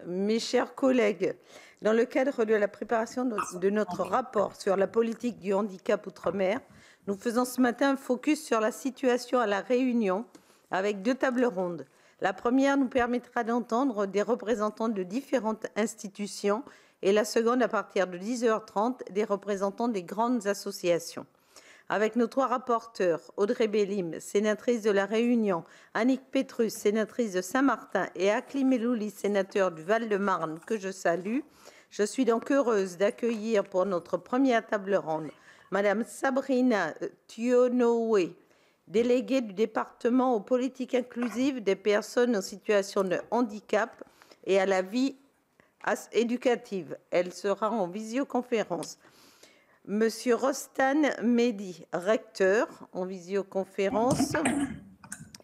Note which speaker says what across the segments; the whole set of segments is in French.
Speaker 1: Mes chers collègues, dans le cadre de la préparation de notre rapport sur la politique du handicap outre-mer, nous faisons ce matin un focus sur la situation à La Réunion avec 2 tables rondes. La première nous permettra d'entendre des représentants de différentes institutions et la seconde, à partir de 10h30, des représentants des grandes associations. Avec nos 3 rapporteurs, Audrey Bélim, sénatrice de La Réunion, Annick Petrus, sénatrice de Saint-Martin, et Akli Melouli, sénateur du Val-de-Marne, que je salue, je suis donc heureuse d'accueillir pour notre première table ronde Madame Sabrina Tionowe, déléguée du département aux politiques inclusives des personnes en situation de handicap et à la vie éducative. Elle sera en visioconférence. Monsieur Rostan Mehdi, recteur, en visioconférence,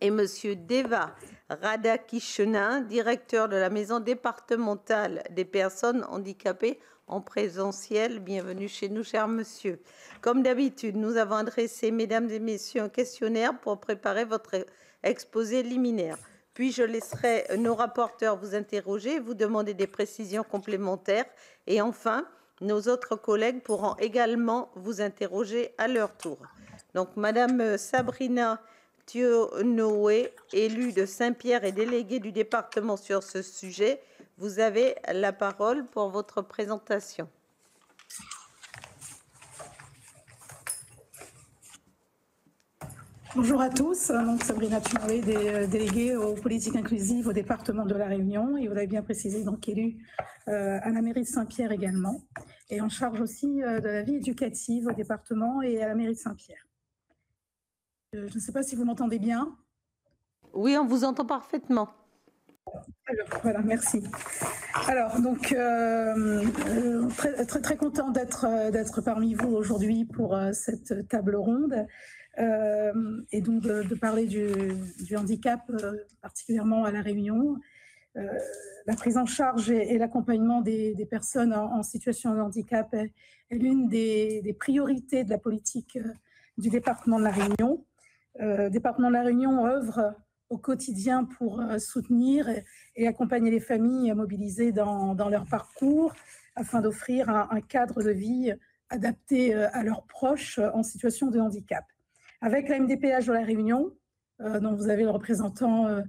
Speaker 1: et Monsieur Deva Radhakrishnan, directeur de la maison départementale des personnes handicapées, en présentiel. Bienvenue chez nous, cher monsieur. Comme d'habitude, nous avons adressé, mesdames et messieurs, un questionnaire pour préparer votre exposé liminaire. Puis je laisserai nos rapporteurs vous interroger, vous demander des précisions complémentaires. Et enfin, nos autres collègues pourront également vous interroger à leur tour. Donc, Madame Sabrina Tionowe, élue de Saint-Pierre et déléguée du département sur ce sujet, vous avez la parole pour votre présentation.
Speaker 2: Bonjour à tous, donc Sabrina Tionowe, déléguée aux politiques inclusives au département de La Réunion, et vous l'avez bien précisé, donc élue à la mairie de Saint-Pierre également, et en charge aussi de la vie éducative au département et à la mairie de Saint-Pierre. Je ne sais pas si vous m'entendez bien.
Speaker 1: Oui, on vous entend parfaitement.
Speaker 2: Alors, voilà, merci. Alors, donc, très content d'être parmi vous aujourd'hui pour cette table ronde. Et donc de parler du handicap, particulièrement à La Réunion. La prise en charge et l'accompagnement des personnes en situation de handicap est l'une des priorités de la politique du département de La Réunion. Le département de La Réunion œuvre au quotidien pour soutenir et accompagner les familles mobilisées dans leur parcours afin d'offrir un cadre de vie adapté à leurs proches en situation de handicap. Avec la MDPH de La Réunion, dont vous avez le représentant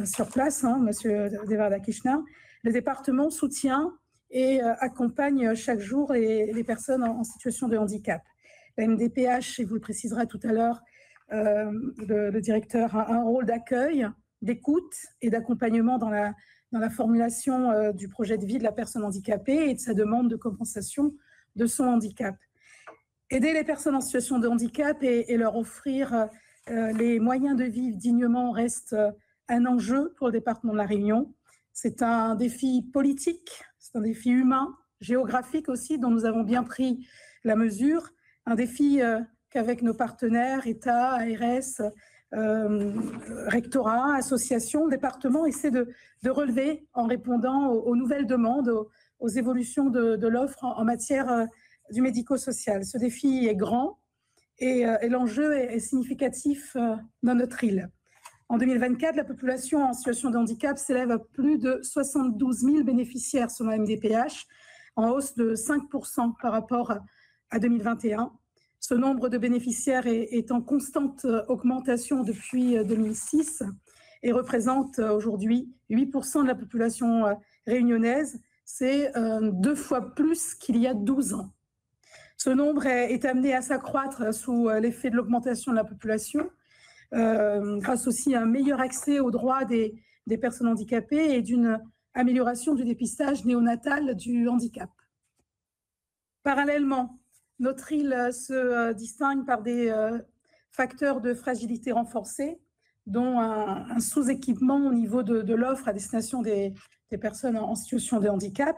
Speaker 2: sur place, Monsieur Deva Radhakrishnan, le département soutient et accompagne chaque jour les personnes en situation de handicap. La MDPH, et vous le préciserez tout à l'heure, le directeur a un rôle d'accueil, d'écoute et d'accompagnement dans la formulation du projet de vie de la personne handicapée et de sa demande de compensation de son handicap. Aider les personnes en situation de handicap et leur offrir les moyens de vivre dignement reste un enjeu pour le département de La Réunion. C'est un défi politique, c'est un défi humain, géographique aussi, dont nous avons bien pris la mesure. Un défi qu'avec nos partenaires, État, ARS, rectorat, associations, départements, essaient de relever en répondant aux nouvelles demandes, aux évolutions de l'offre en matière du médico-social. Ce défi est grand et l'enjeu est significatif dans notre île. En 2024, la population en situation de handicap s'élève à plus de 72 000 bénéficiaires selon la MDPH, en hausse de 5% par rapport à 2021. Ce nombre de bénéficiaires est en constante augmentation depuis 2006 et représente aujourd'hui 8% de la population réunionnaise. C'est 2 fois plus qu'il y a 12 ans. Ce nombre est amené à s'accroître sous l'effet de l'augmentation de la population, grâce aussi à un meilleur accès aux droits des personnes handicapées et d'une amélioration du dépistage néonatal du handicap. Parallèlement, notre île se distingue par des facteurs de fragilité renforcés, dont un sous-équipement au niveau de l'offre à destination des personnes en situation de handicap.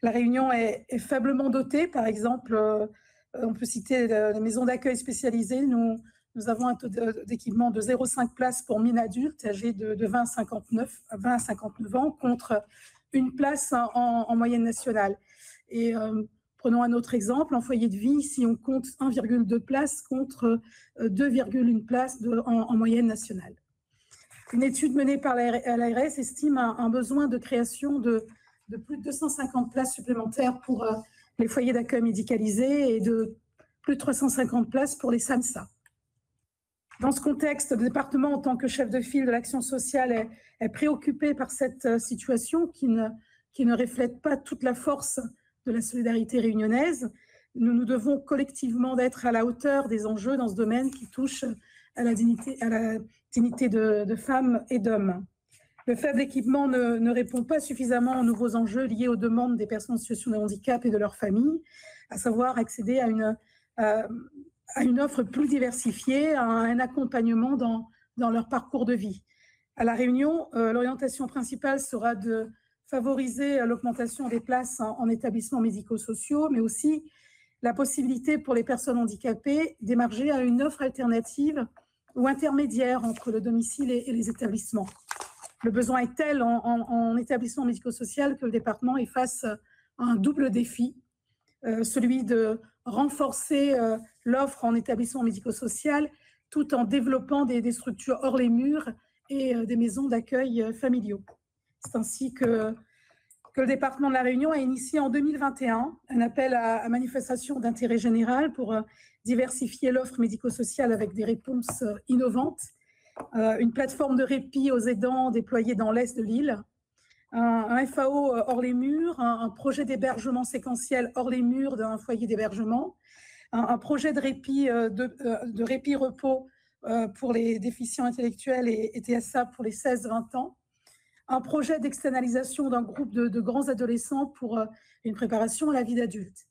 Speaker 2: La Réunion est faiblement dotée, par exemple, on peut citer les maisons d'accueil spécialisées. Nous avons un taux d'équipement de 0,5 places pour mineurs adultes âgés de 20 à 59 ans contre une place en moyenne nationale. Et prenons un autre exemple, en foyer de vie, si on compte 1,2 places contre 2,1 places en moyenne nationale. Une étude menée par l'ARS estime un besoin de création de de plus de 250 places supplémentaires pour les foyers d'accueil médicalisés et de plus de 350 places pour les SAMSA. Dans ce contexte, le département, en tant que chef de file de l'action sociale, est préoccupé par cette situation qui ne reflète pas toute la force de la solidarité réunionnaise. Nous nous devons collectivement d'être à la hauteur des enjeux dans ce domaine qui touche à la dignité de femmes et d'hommes. Le faible équipement ne répond pas suffisamment aux nouveaux enjeux liés aux demandes des personnes en situation de handicap et de leurs familles, à savoir accéder à une offre plus diversifiée, à un accompagnement dans leur parcours de vie. À La Réunion, l'orientation principale sera de favoriser l'augmentation des places en établissements médico-sociaux, mais aussi la possibilité pour les personnes handicapées d'émarger à une offre alternative ou intermédiaire entre le domicile et les établissements. Le besoin est tel en établissement médico-social que le département est face à un double défi, celui de renforcer l'offre en établissement médico-social tout en développant des structures hors les murs et des maisons d'accueil familiaux. C'est ainsi que le département de La Réunion a initié en 2021 un appel à manifestation d'intérêt général pour diversifier l'offre médico-sociale avec des réponses innovantes, une plateforme de répit aux aidants déployée dans l'est de l'île, un FAO hors les murs, un projet d'hébergement séquentiel hors les murs d'un foyer d'hébergement, un projet de répit-repos pour les déficients intellectuels et TSA pour les 16-20 ans, un projet d'externalisation d'un groupe de grands adolescents pour une préparation à la vie d'adulte.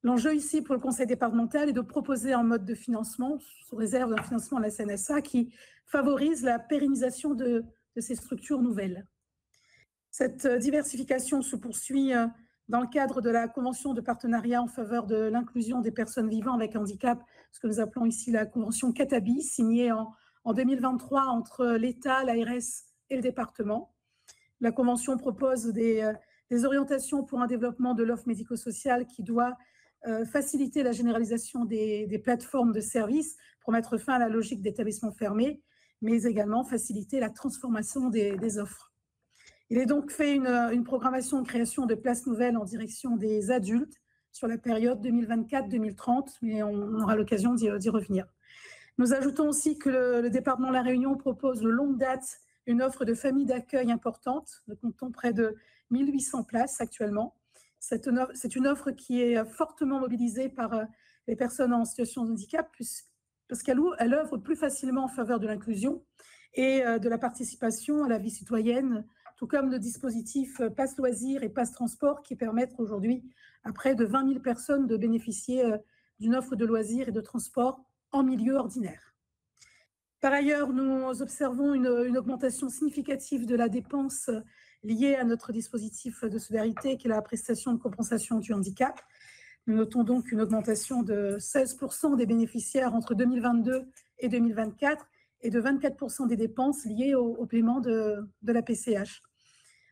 Speaker 2: L'enjeu ici pour le conseil départemental est de proposer un mode de financement, sous réserve d'un financement à la CNSA, qui favorise la pérennisation de ces structures nouvelles. Cette diversification se poursuit dans le cadre de la convention de partenariat en faveur de l'inclusion des personnes vivant avec handicap, ce que nous appelons ici la convention Catabi, signée en 2023 entre l'État, l'ARS et le département. La convention propose des orientations pour un développement de l'offre médico-sociale qui doit faciliter la généralisation des plateformes de services pour mettre fin à la logique d'établissement fermé, mais également faciliter la transformation des offres. Il est donc fait une programmation de création de places nouvelles en direction des adultes sur la période 2024-2030, mais on aura l'occasion d'y revenir. Nous ajoutons aussi que le département de La Réunion propose de longue date une offre de famille d'accueil importante. Nous comptons près de 1800 places actuellement. C'est une offre qui est fortement mobilisée par les personnes en situation de handicap parce qu'elle œuvre plus facilement en faveur de l'inclusion et de la participation à la vie citoyenne, tout comme le dispositif Pass Loisirs et Pass Transport qui permettent aujourd'hui à près de 20 000 personnes de bénéficier d'une offre de loisirs et de transport en milieu ordinaire. Par ailleurs, nous observons une augmentation significative de la dépense liée à notre dispositif de solidarité qui est la prestation de compensation du handicap. Nous notons donc une augmentation de 16% des bénéficiaires entre 2022 et 2024 et de 24% des dépenses liées au paiement de la PCH.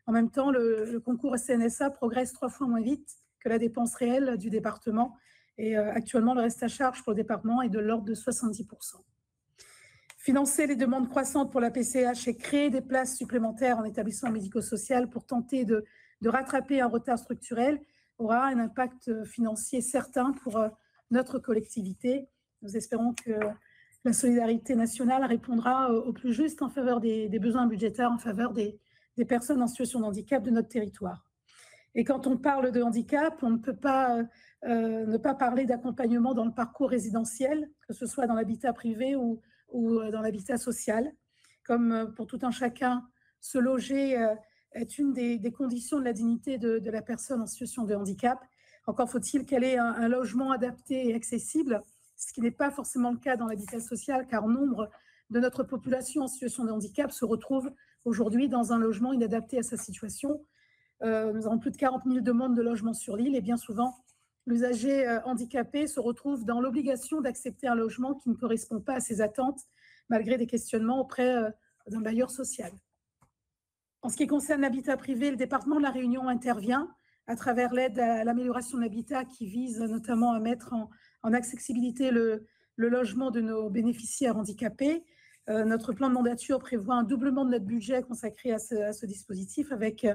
Speaker 2: En même temps, le concours CNSA progresse 3 fois moins vite que la dépense réelle du département et actuellement le reste à charge pour le département est de l'ordre de 70%. Financer les demandes croissantes pour la PCH et créer des places supplémentaires en établissement médico-social pour tenter de rattraper un retard structurel aura un impact financier certain pour notre collectivité. Nous espérons que la solidarité nationale répondra au plus juste en faveur des besoins budgétaires, en faveur des personnes en situation de handicap de notre territoire. Et quand on parle de handicap, on ne peut pas ne pas parler d'accompagnement dans le parcours résidentiel, que ce soit dans l'habitat privé ou dans l'habitat social. Comme pour tout un chacun, se loger est une des conditions de la dignité de la personne en situation de handicap. Encore faut-il qu'elle ait un logement adapté et accessible, ce qui n'est pas forcément le cas dans l'habitat social, car nombre de notre population en situation de handicap se retrouve aujourd'hui dans un logement inadapté à sa situation. Nous avons plus de 40 000 demandes de logement sur l'île et bien souvent, l'usager handicapé se retrouve dans l'obligation d'accepter un logement qui ne correspond pas à ses attentes, malgré des questionnements auprès d'un bailleur social. En ce qui concerne l'habitat privé, le département de La Réunion intervient à travers l'aide à l'amélioration de l'habitat qui vise notamment à mettre en accessibilité le logement de nos bénéficiaires handicapés. Notre plan de mandature prévoit un doublement de notre budget consacré à ce dispositif avec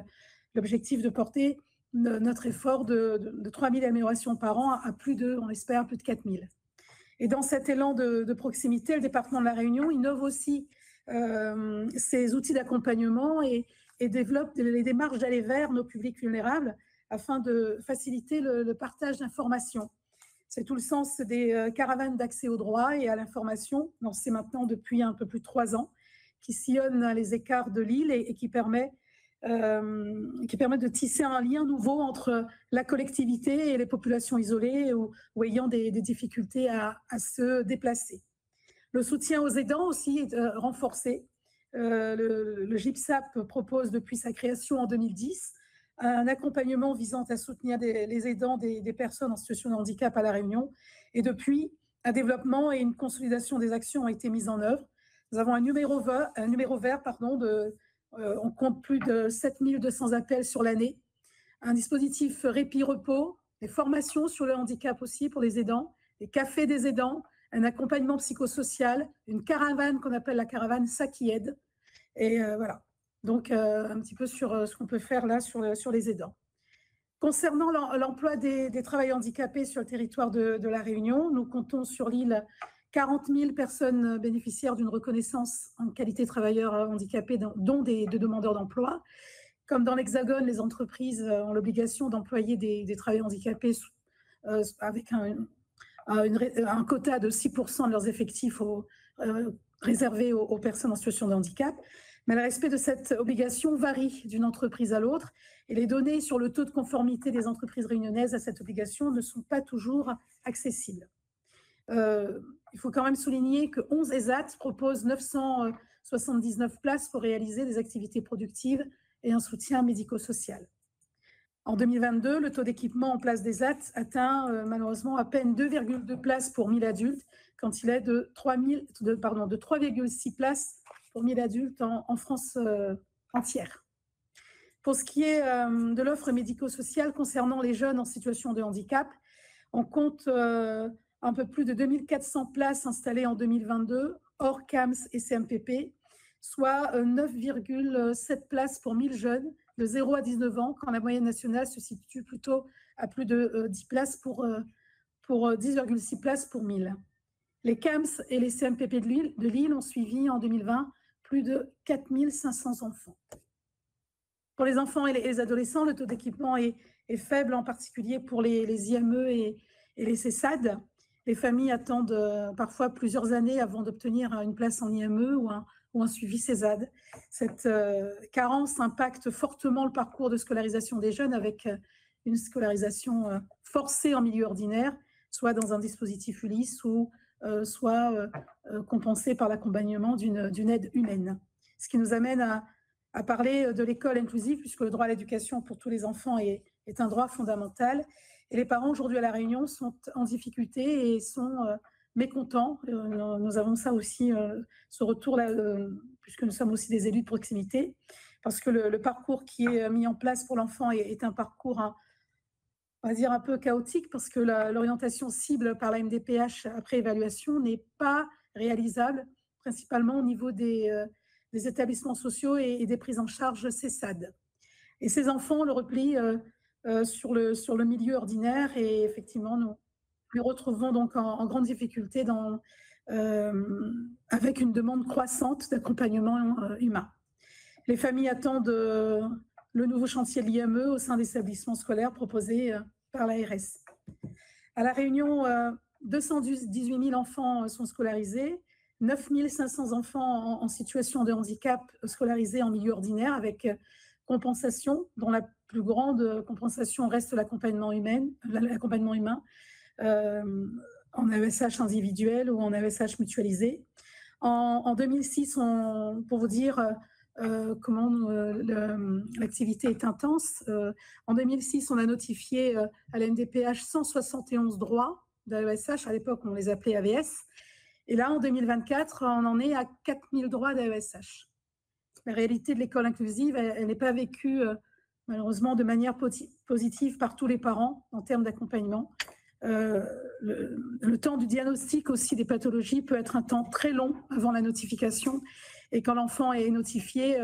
Speaker 2: l'objectif de porter notre effort de 3 000 améliorations par an à plus de, on espère, plus de 4 000. Et dans cet élan de proximité, le département de la Réunion innove aussi ses outils d'accompagnement et développe les démarches d'aller vers nos publics vulnérables afin de faciliter le partage d'informations. C'est tout le sens des caravanes d'accès au droit et à l'information, lancées maintenant depuis un peu plus de 3 ans, qui sillonnent les écarts de l'île et qui permettent de tisser un lien nouveau entre la collectivité et les populations isolées ou ayant des difficultés à se déplacer. Le soutien aux aidants aussi est renforcé. Le GIPSAP propose depuis sa création en 2010 un accompagnement visant à soutenir les aidants des personnes en situation de handicap à La Réunion. Et depuis, un développement et une consolidation des actions ont été mises en œuvre. Nous avons un numéro vert, on compte plus de 7200 appels sur l'année, un dispositif répit-repos, des formations sur le handicap aussi pour les aidants, des cafés des aidants, un accompagnement psychosocial, une caravane qu'on appelle la caravane Ça qui aide. Et voilà, donc un petit peu sur ce qu'on peut faire là sur les aidants. Concernant l'emploi des travailleurs handicapés sur le territoire de La Réunion, nous comptons sur l'île 40 000 personnes bénéficiaires d'une reconnaissance en qualité de travailleurs handicapés, dont des demandeurs d'emploi. Comme dans l'Hexagone, les entreprises ont l'obligation d'employer des travailleurs handicapés avec un quota de 6% de leurs effectifs réservés aux personnes en situation de handicap. Mais le respect de cette obligation varie d'une entreprise à l'autre et les données sur le taux de conformité des entreprises réunionnaises à cette obligation ne sont pas toujours accessibles. Il faut quand même souligner que 11 ESAT proposent 979 places pour réaliser des activités productives et un soutien médico-social. En 2022, le taux d'équipement en place des ESAT atteint malheureusement à peine 2,2 places pour 1000 adultes, quand il est de 3,6 places pour 1000 adultes en France entière. Pour ce qui est de l'offre médico-sociale concernant les jeunes en situation de handicap, on compte un peu plus de 2400 places installées en 2022, hors CAMS et CMPP, soit 9,7 places pour 1000 jeunes de 0 à 19 ans, quand la moyenne nationale se situe plutôt à plus de 10 places pour 10,6 places pour 1000. Les CAMS et les CMPP de Lille ont suivi en 2020 plus de 4500 enfants. Pour les enfants et les adolescents, le taux d'équipement est faible, en particulier pour les IME et les CESAD. Les familles attendent parfois plusieurs années avant d'obtenir une place en IME ou un suivi CESAD. Cette carence impacte fortement le parcours de scolarisation des jeunes avec une scolarisation forcée en milieu ordinaire, soit dans un dispositif Ulysse ou soit compensée par l'accompagnement d'une aide humaine. Ce qui nous amène à parler de l'école inclusive, puisque le droit à l'éducation pour tous les enfants est un droit fondamental. Et les parents aujourd'hui à La Réunion sont en difficulté et sont mécontents. Nous avons ça aussi, ce retour-là, puisque nous sommes aussi des élus de proximité, parce que le parcours qui est mis en place pour l'enfant est un parcours, on va dire, un peu chaotique, parce que l'orientation cible par la MDPH après évaluation n'est pas réalisable, principalement au niveau des établissements sociaux et des prises en charge CESAD. Et ces enfants, le repli sur le milieu ordinaire, et effectivement, nous les retrouvons donc en grande difficulté avec une demande croissante d'accompagnement humain. Les familles attendent le nouveau chantier de l'IME au sein des établissements scolaires proposés par l'ARS. À La Réunion, 218 000 enfants sont scolarisés, 9 500 enfants en situation de handicap scolarisés en milieu ordinaire avec compensation, dont la plus grande compensation reste l'accompagnement humain, en AESH individuel ou en AESH mutualisé. En 2006, pour vous dire comment l'activité est intense, en 2006, on a notifié à la MDPH 171 droits d'AESH, à l'époque on les appelait AVS, et là en 2024, on en est à 4000 droits d'AESH. La réalité de l'école inclusive, elle n'est pas vécue malheureusement de manière positive par tous les parents en termes d'accompagnement. Le temps du diagnostic aussi des pathologies peut être un temps très long avant la notification, et quand l'enfant est notifié,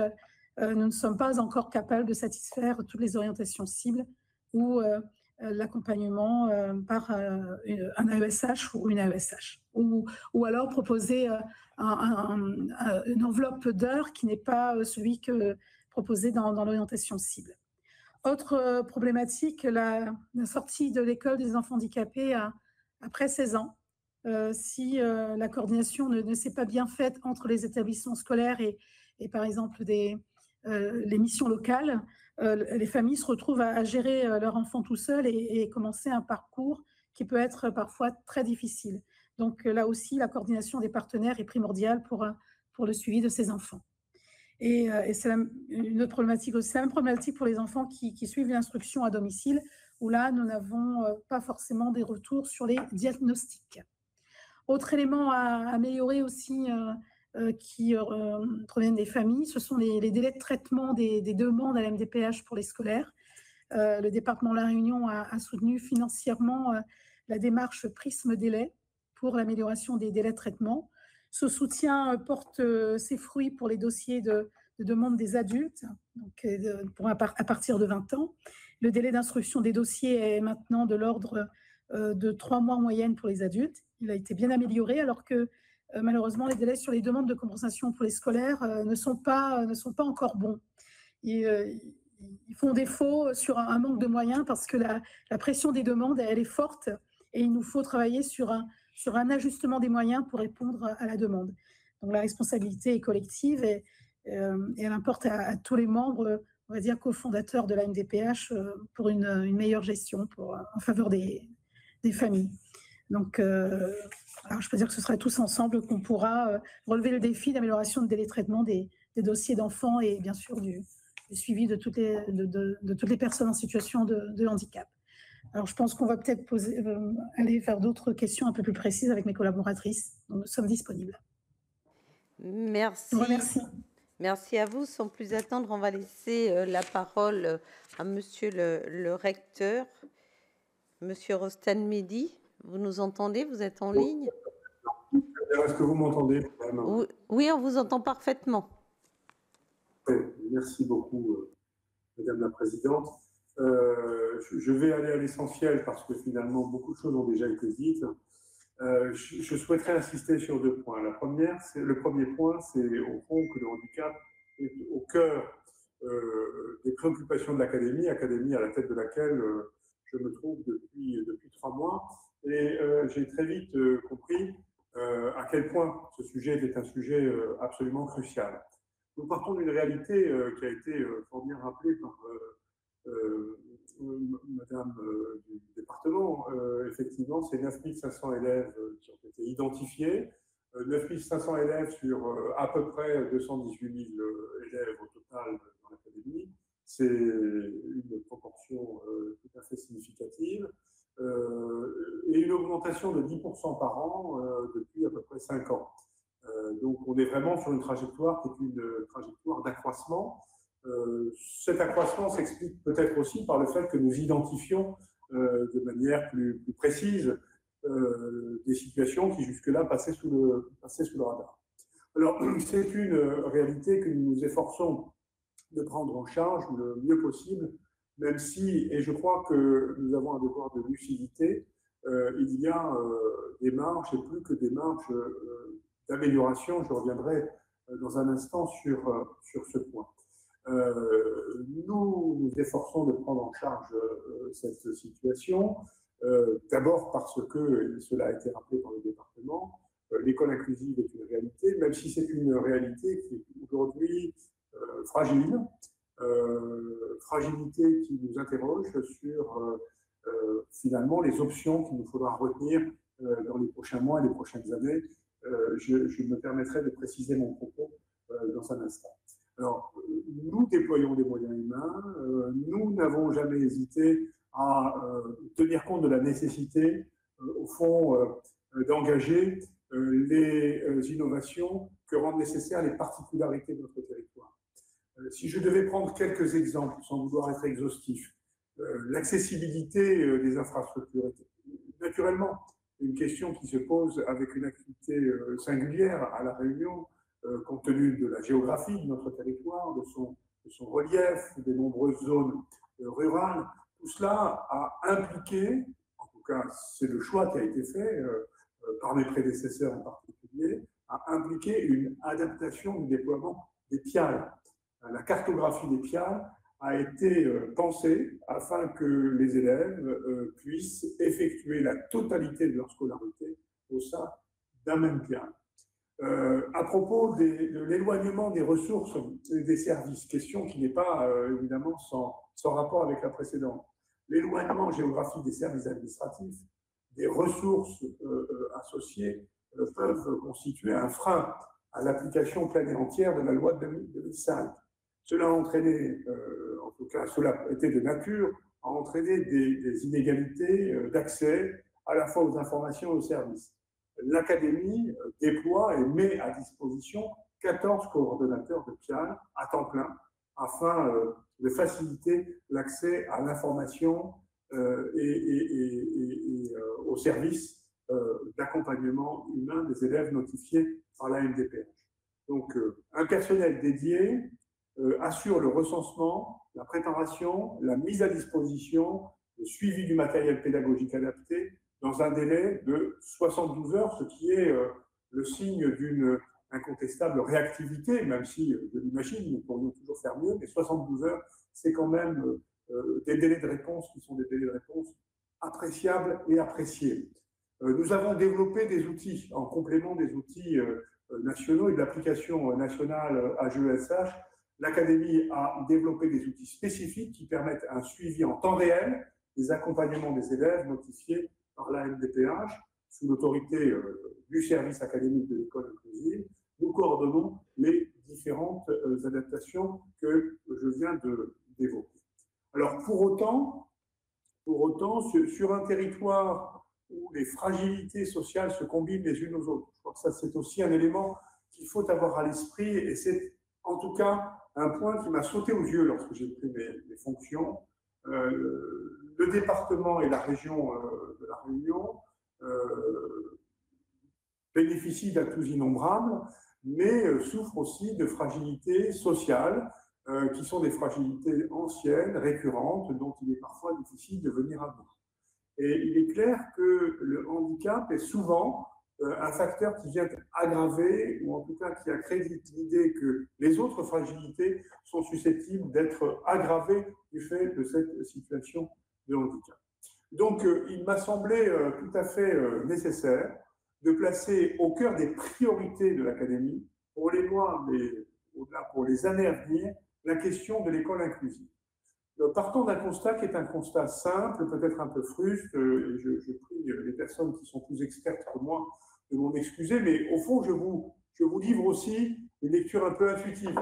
Speaker 2: nous ne sommes pas encore capables de satisfaire toutes les orientations cibles ou l'accompagnement par un AESH ou une AESH, ou alors proposer une enveloppe d'heures qui n'est pas celui que proposé dans l'orientation cible. Autre problématique, la sortie de l'école des enfants handicapés après 16 ans. Si la coordination ne s'est pas bien faite entre les établissements scolaires et par exemple les missions locales, les familles se retrouvent à gérer leur enfant tout seul et commencer un parcours qui peut être parfois très difficile. Donc là aussi, la coordination des partenaires est primordiale pour le suivi de ces enfants. Et c'est une autre problématique aussi, la même problématique pour les enfants qui suivent l'instruction à domicile, où là, nous n'avons pas forcément des retours sur les diagnostics. Autre élément à améliorer aussi qui proviennent des familles, ce sont les délais de traitement des demandes à la MDPH pour les scolaires. Le département de La Réunion a soutenu financièrement la démarche Prisme Délai pour l'amélioration des délais de traitement. Ce soutien porte ses fruits pour les dossiers de demande des adultes, donc à partir de 20 ans. Le délai d'instruction des dossiers est maintenant de l'ordre de 3 mois en moyenne pour les adultes. Il a été bien amélioré, alors que malheureusement, les délais sur les demandes de compensation pour les scolaires ne sont pas encore bons. Ils font défaut sur un manque de moyens parce que la pression des demandes, elle est forte et il nous faut travailler sur un ajustement des moyens pour répondre à la demande. Donc la responsabilité est collective et elle importe à tous les membres, on va dire cofondateurs de la MDPH, pour une meilleure gestion en faveur des familles. Donc, alors je peux dire que ce sera tous ensemble qu'on pourra relever le défi d'amélioration de délai de traitement des dossiers d'enfants et bien sûr du suivi de toutes les personnes en situation de handicap. Alors, je pense qu'on va peut-être aller vers d'autres questions un peu plus précises avec mes collaboratrices. Donc, nous sommes disponibles.
Speaker 1: Merci.
Speaker 2: Je vous remercie.
Speaker 1: Merci à vous. Sans plus attendre, on va laisser la parole à Monsieur le recteur, Monsieur Rostan Mehdi. Vous nous entendez? Vous êtes en ligne?
Speaker 3: Est-ce que vous m'entendez?
Speaker 1: Oui, on vous entend parfaitement.
Speaker 3: Oui, merci beaucoup, Madame la Présidente. Je vais aller à l'essentiel parce que finalement, beaucoup de choses ont déjà été dites. Je souhaiterais insister sur 2 points. Le premier point, c'est au fond que le handicap est au cœur des préoccupations de l'Académie, académie à la tête de laquelle je me trouve depuis 3 mois. Et j'ai très vite compris à quel point ce sujet était un sujet absolument crucial. Nous partons d'une réalité qui a été fort bien rappelée par Madame du département. Effectivement, c'est 9500 élèves qui ont été identifiés, 9500 élèves sur à peu près 218 000 élèves au total dans l'académie. C'est une proportion tout à fait significative. Et une augmentation de 10% par an depuis à peu près 5 ans. Donc on est vraiment sur une trajectoire qui est une trajectoire d'accroissement. Cet accroissement s'explique peut-être aussi par le fait que nous identifions de manière plus précise des situations qui jusque-là passaient sous le radar. Alors c'est une réalité que nous nous efforçons de prendre en charge le mieux possible, même si, et je crois que nous avons un devoir de lucidité, il y a des marges, et plus que des marges d'amélioration. Je reviendrai dans un instant sur ce point. Nous nous efforçons de prendre en charge cette situation, d'abord parce que, et cela a été rappelé par le département, l'école inclusive est une réalité, même si c'est une réalité qui est aujourd'hui fragile, fragilité qui nous interroge sur finalement les options qu'il nous faudra retenir dans les prochains mois et les prochaines années. Je me permettrai de préciser mon propos dans un instant. Alors, nous déployons des moyens humains, nous n'avons jamais hésité à tenir compte de la nécessité, au fond, d'engager les innovations que rendent nécessaires les particularités de notre territoire. Si je devais prendre quelques exemples, sans vouloir être exhaustif, l'accessibilité des infrastructures est naturellement une question qui se pose avec une activité singulière à La Réunion, compte tenu de la géographie de notre territoire, de son son relief, des nombreuses zones rurales. Tout cela a impliqué, en tout cas c'est le choix qui a été fait par mes prédécesseurs en particulier, a impliqué une adaptation du déploiement des PIAL. La cartographie des PIAL a été pensée afin que les élèves puissent effectuer la totalité de leur scolarité au sein d'un même PIAL. À propos de l'éloignement des ressources et des services, question qui n'est pas évidemment sans rapport avec la précédente. L'éloignement géographique des services administratifs, des ressources associées peuvent constituer un frein à l'application pleine et entière de la loi de 2005. Cela a entraîné, en tout cas cela était de nature, à entraîner des inégalités d'accès à la fois aux informations et aux services. L'Académie déploie et met à disposition 14 coordonnateurs de PIAL à temps plein afin de faciliter l'accès à l'information et aux services d'accompagnement humain des élèves notifiés par la MDPH. Donc, un personnel dédié assure le recensement, la préparation, la mise à disposition, le suivi du matériel pédagogique adapté dans un délai de 72 heures, ce qui est le signe d'une incontestable réactivité, même si, je l'imagine, nous pourrions toujours faire mieux, mais 72 heures, c'est quand même des délais de réponse qui sont des délais de réponse appréciables et appréciés. Nous avons développé des outils, en complément des outils nationaux et de l'application nationale AGESH. L'Académie a développé des outils spécifiques qui permettent un suivi en temps réel des accompagnements des élèves notifiés par la MDPH sous l'autorité du service académique de l'école inclusive. Nous coordonnons les différentes adaptations que je viens d'évoquer. Alors, pour autant, sur un territoire où les fragilités sociales se combinent les unes aux autres, je crois que ça, c'est aussi un élément qu'il faut avoir à l'esprit, et c'est en tout cas un point qui m'a sauté aux yeux lorsque j'ai pris mes fonctions. Le département et la région de La Réunion bénéficient d'atouts innombrables, mais souffrent aussi de fragilités sociales, qui sont des fragilités anciennes, récurrentes, dont il est parfois difficile de venir à bout. Et il est clair que le handicap est souvent un facteur qui vient aggraver, ou en tout cas qui accrédite l'idée que les autres fragilités sont susceptibles d'être aggravées du fait de cette situation de handicap. Donc, il m'a semblé tout à fait nécessaire de placer au cœur des priorités de l'Académie, pour les mois, mais au-delà pour les années à venir, la question de l'école inclusive. Partons d'un constat qui est un constat simple, peut-être un peu fruste, et je prie les personnes qui sont plus expertes que moi de m'en excuser, mais au fond, je vous livre aussi une lecture un peu intuitive.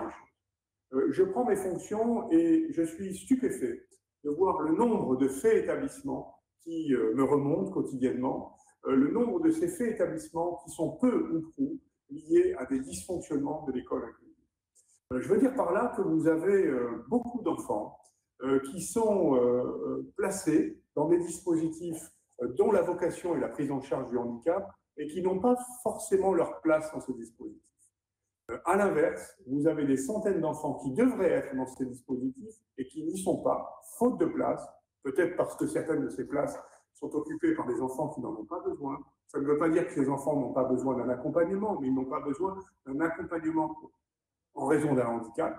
Speaker 3: Je prends mes fonctions et je suis stupéfait de voir le nombre de faits établissements qui me remontent quotidiennement, le nombre de ces faits établissements qui sont peu ou prou liés à des dysfonctionnements de l'école inclusive. Je veux dire par là que vous avez beaucoup d'enfants qui sont placés dans des dispositifs dont la vocation est la prise en charge du handicap et qui n'ont pas forcément leur place dans ces dispositifs. À l'inverse, vous avez des centaines d'enfants qui devraient être dans ces dispositifs et qui n'y sont pas, faute de place, peut-être parce que certaines de ces places sont occupées par des enfants qui n'en ont pas besoin. Ça ne veut pas dire que ces enfants n'ont pas besoin d'un accompagnement, mais ils n'ont pas besoin d'un accompagnement en raison d'un handicap.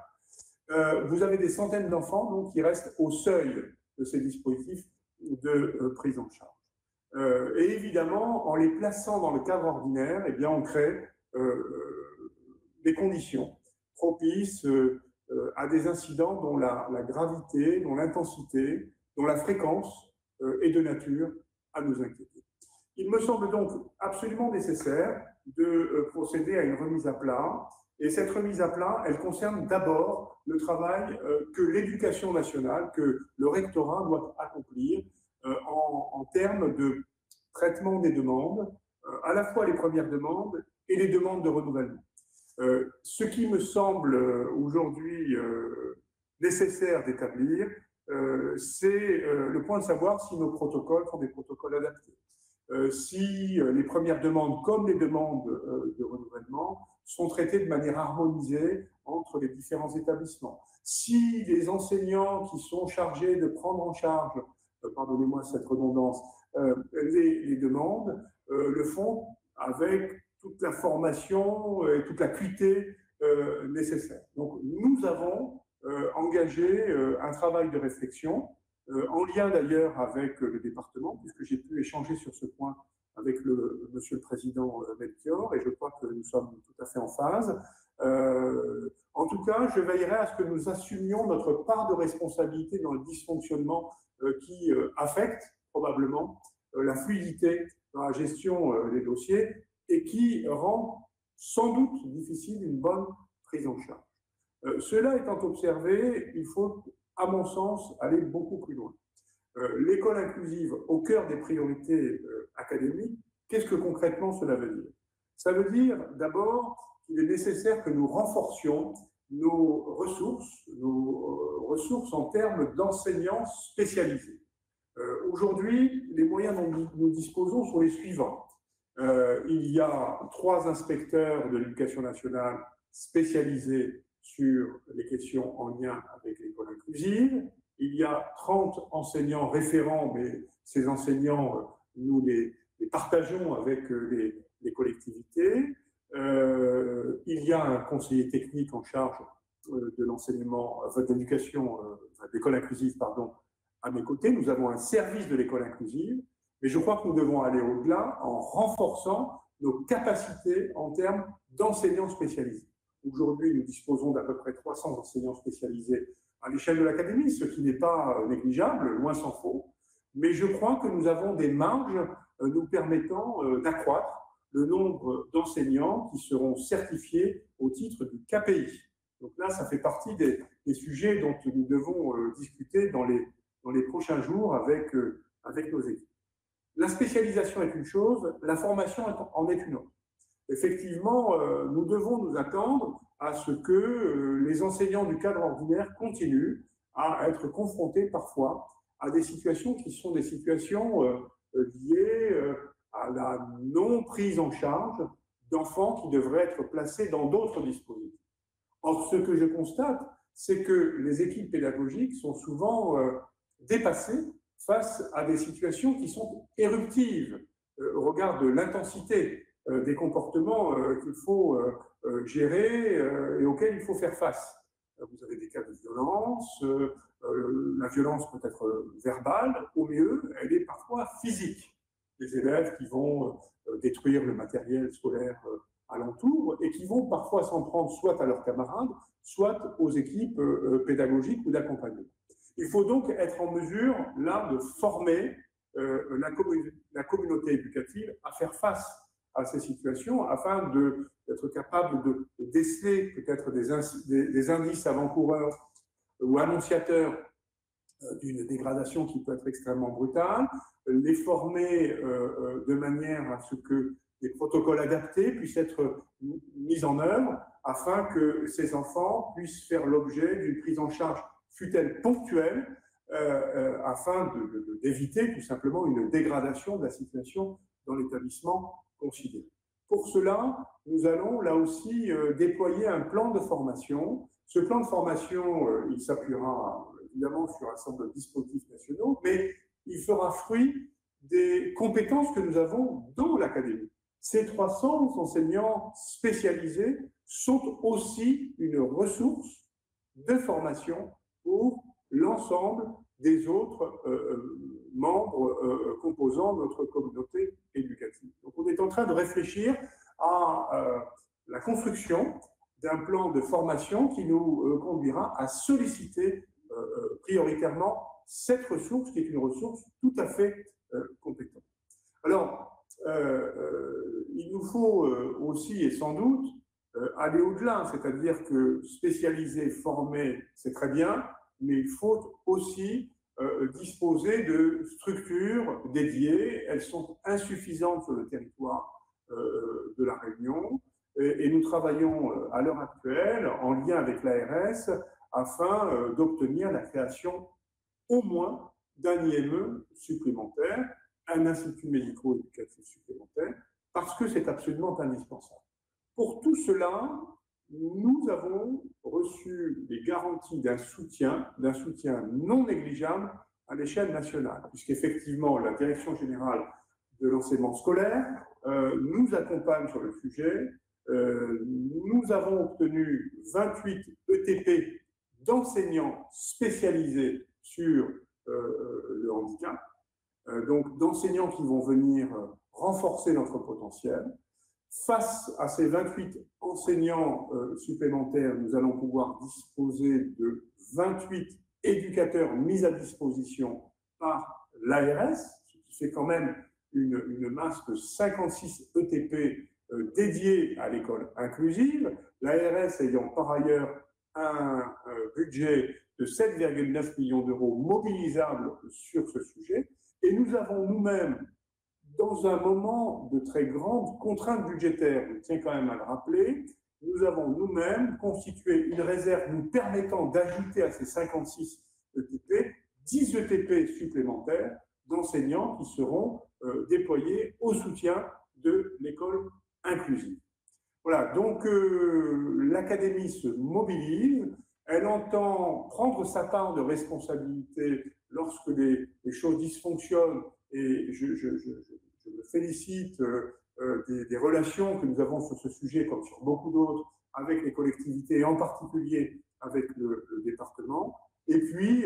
Speaker 3: Vous avez des centaines d'enfants donc, qui restent au seuil de ces dispositifs de prise en charge. Et évidemment, en les plaçant dans le cadre ordinaire, eh bien, on crée des conditions propices à des incidents dont la gravité, dont l'intensité, dont la fréquence est de nature à nous inquiéter. Il me semble donc absolument nécessaire de procéder à une remise à plat. Et cette remise à plat, elle concerne d'abord le travail que l'éducation nationale, que le rectorat doit accomplir en termes de traitement des demandes, à la fois les premières demandes et les demandes de renouvellement. Ce qui me semble aujourd'hui nécessaire d'établir, c'est le point de savoir si nos protocoles sont des protocoles adaptés. si les premières demandes comme les demandes de renouvellement sont traitées de manière harmonisée entre les différents établissements. Si les enseignants qui sont chargés de prendre en charge, pardonnez-moi cette redondance, les demandes, le font avec toute la formation et toute l'acuité nécessaire. Donc nous avons engagé un travail de réflexion, en lien d'ailleurs avec le département, puisque j'ai pu échanger sur ce point avec monsieur le président Melchior, et je crois que nous sommes tout à fait en phase. En tout cas, je veillerai à ce que nous assumions notre part de responsabilité dans le dysfonctionnement qui affecte probablement la fluidité dans la gestion des dossiers et qui rend sans doute difficile une bonne prise en charge. Cela étant observé, il faut, à mon sens, aller beaucoup plus loin. L'école inclusive au cœur des priorités académiques, qu'est-ce que concrètement cela veut dire? Ça veut dire d'abord qu'il est nécessaire que nous renforcions nos ressources en termes d'enseignants spécialisés. Aujourd'hui, les moyens dont nous disposons sont les suivants. Il y a 3 inspecteurs de l'éducation nationale spécialisés sur les questions en lien avec l'école inclusive. Il y a 30 enseignants référents, mais ces enseignants, nous les partageons avec les collectivités. Il y a un conseiller technique en charge de l'enseignement, enfin, de l'éducation, d'école inclusive, pardon, à mes côtés. Nous avons un service de l'école inclusive, mais je crois que nous devons aller au-delà en renforçant nos capacités en termes d'enseignants spécialisés. Aujourd'hui, nous disposons d'à peu près 300 enseignants spécialisés à l'échelle de l'académie, ce qui n'est pas négligeable, loin s'en faut. Mais je crois que nous avons des marges nous permettant d'accroître le nombre d'enseignants qui seront certifiés au titre du KPI. Donc là, ça fait partie des sujets dont nous devons discuter dans les prochains jours avec nos équipes. La spécialisation est une chose, la formation en est une autre. Effectivement, nous devons nous attendre à ce que les enseignants du cadre ordinaire continuent à être confrontés parfois à des situations qui sont des situations liées à la non-prise en charge d'enfants qui devraient être placés dans d'autres dispositifs. Or, ce que je constate, c'est que les équipes pédagogiques sont souvent dépassées face à des situations qui sont éruptives au regard de l'intensité des comportements qu'il faut gérer et auxquels il faut faire face. Vous avez des cas de violence, la violence peut être verbale, au mieux, elle est parfois physique. Des élèves qui vont détruire le matériel scolaire alentour et qui vont parfois s'en prendre soit à leurs camarades, soit aux équipes pédagogiques ou d'accompagnement. Il faut donc être en mesure, là, de former la communauté éducative à faire face à ces situations afin d'être capable de déceler peut-être des indices avant-coureurs ou annonciateurs d'une dégradation qui peut être extrêmement brutale, les former de manière à ce que des protocoles adaptés puissent être mis en œuvre afin que ces enfants puissent faire l'objet d'une prise en charge fût-elle ponctuelle afin d'éviter tout simplement une dégradation de la situation dans l'établissement considéré. Pour cela, nous allons là aussi déployer un plan de formation. Ce plan de formation, il s'appuiera évidemment sur un certain nombre de dispositifs nationaux, mais il fera fruit des compétences que nous avons dans l'académie. Ces 300 enseignants spécialisés sont aussi une ressource de formation pour l'ensemble des autres membres composant notre communauté éducative. Donc on est en train de réfléchir à la construction d'un plan de formation qui nous conduira à solliciter prioritairement cette ressource qui est une ressource tout à fait compétente. Alors, il nous faut aussi et sans doute aller au-delà, c'est-à-dire que spécialiser, former, c'est très bien, mais il faut aussi disposer de structures dédiées. Elles sont insuffisantes sur le territoire de La Réunion et nous travaillons à l'heure actuelle en lien avec l'ARS afin d'obtenir la création au moins d'un IME supplémentaire, un institut médico-éducatif supplémentaire, parce que c'est absolument indispensable. Pour tout cela, nous avons reçu des garanties d'un soutien non négligeable à l'échelle nationale, puisqu'effectivement, la Direction générale de l'enseignement scolaire nous accompagne sur le sujet. Nous avons obtenu 28 ETP d'enseignants spécialisés sur le handicap, donc d'enseignants qui vont venir renforcer notre potentiel. Face à ces 28 enseignants supplémentaires, nous allons pouvoir disposer de 28 éducateurs mis à disposition par l'ARS, ce qui fait quand même une masse de 56 ETP dédiés à l'école inclusive, l'ARS ayant par ailleurs un budget de 7,9 millions d'euros mobilisables sur ce sujet. Et nous avons nous-mêmes, dans un moment de très grande contrainte budgétaire, je tiens quand même à le rappeler, nous avons nous-mêmes constitué une réserve nous permettant d'ajouter à ces 56 ETP 10 ETP supplémentaires d'enseignants qui seront déployés au soutien de l'école inclusive. Voilà, donc l'Académie se mobilise, elle entend prendre sa part de responsabilité lorsque les choses dysfonctionnent, et je me félicite des relations que nous avons sur ce sujet, comme sur beaucoup d'autres, avec les collectivités, et en particulier avec le département. Et puis,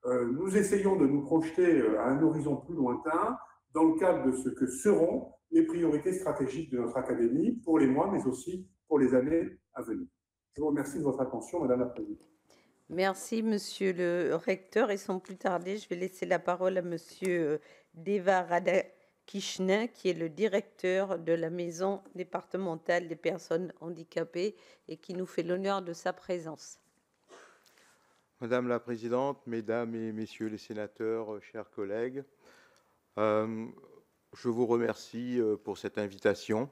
Speaker 3: nous essayons de nous projeter à un horizon plus lointain, dans le cadre de ce que seront les priorités stratégiques de notre Académie pour les mois, mais aussi pour les années à venir. Je vous remercie de votre attention, Madame la Présidente.
Speaker 1: Merci, Monsieur le recteur. Et sans plus tarder, je vais laisser la parole à Monsieur Deva Radhakrishnan, qui est le directeur de la Maison départementale des personnes handicapées et qui nous fait l'honneur de sa présence.
Speaker 4: Madame la Présidente, Mesdames et Messieurs les sénateurs, chers collègues, je vous remercie pour cette invitation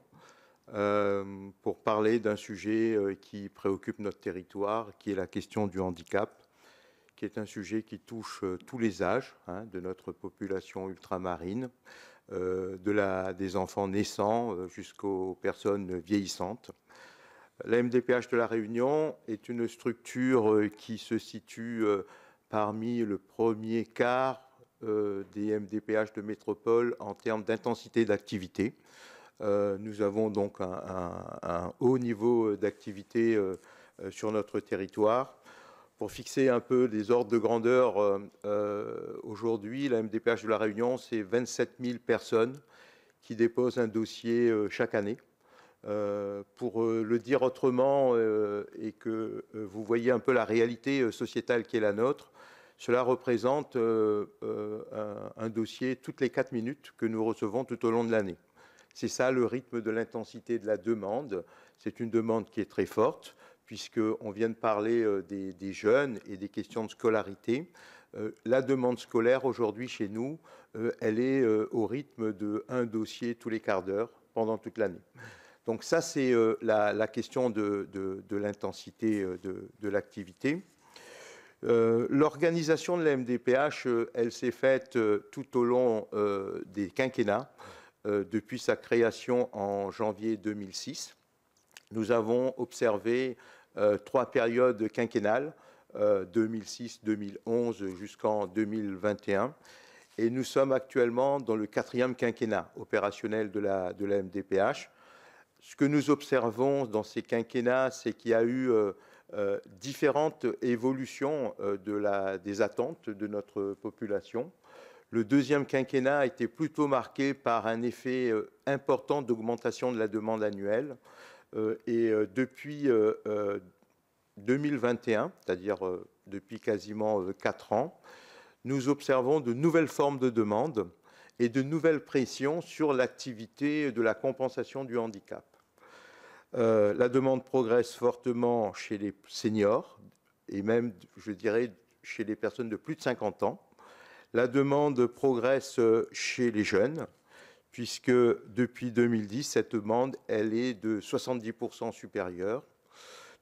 Speaker 4: pour parler d'un sujet qui préoccupe notre territoire, qui est la question du handicap, qui est un sujet qui touche tous les âges de notre population ultramarine, des enfants naissants jusqu'aux personnes vieillissantes. La MDPH de La Réunion est une structure qui se situe parmi le premier quart des MDPH de métropole en termes d'intensité d'activité. Nous avons donc un haut niveau d'activité sur notre territoire. Pour fixer un peu les ordres de grandeur, aujourd'hui, la MDPH de La Réunion, c'est 27 000 personnes qui déposent un dossier chaque année. Pour le dire autrement et que vous voyez un peu la réalité sociétale qui est la nôtre, cela représente un dossier toutes les 4 minutes que nous recevons tout au long de l'année. C'est ça le rythme de l'intensité de la demande. C'est une demande qui est très forte, puisqu'on vient de parler des jeunes et des questions de scolarité. La demande scolaire aujourd'hui chez nous, elle est au rythme de 1 dossier tous les quarts d'heure pendant toute l'année. Donc ça, c'est la question de l'intensité de l'activité. L'organisation de la MDPH, elle s'est faite tout au long des quinquennats, depuis sa création en janvier 2006. Nous avons observé 3 périodes quinquennales, 2006-2011 jusqu'en 2021. Et nous sommes actuellement dans le 4e quinquennat opérationnel de la MDPH. Ce que nous observons dans ces quinquennats, c'est qu'il y a eu différentes évolutions des attentes de notre population. Le 2e quinquennat a été plutôt marqué par un effet important d'augmentation de la demande annuelle. Et depuis 2021, c'est-à-dire depuis quasiment 4 ans, nous observons de nouvelles formes de demande et de nouvelles pressions sur l'activité de la compensation du handicap. La demande progresse fortement chez les seniors et même, je dirais, chez les personnes de plus de 50 ans. La demande progresse chez les jeunes, puisque depuis 2010, cette demande, elle est de 70% supérieure.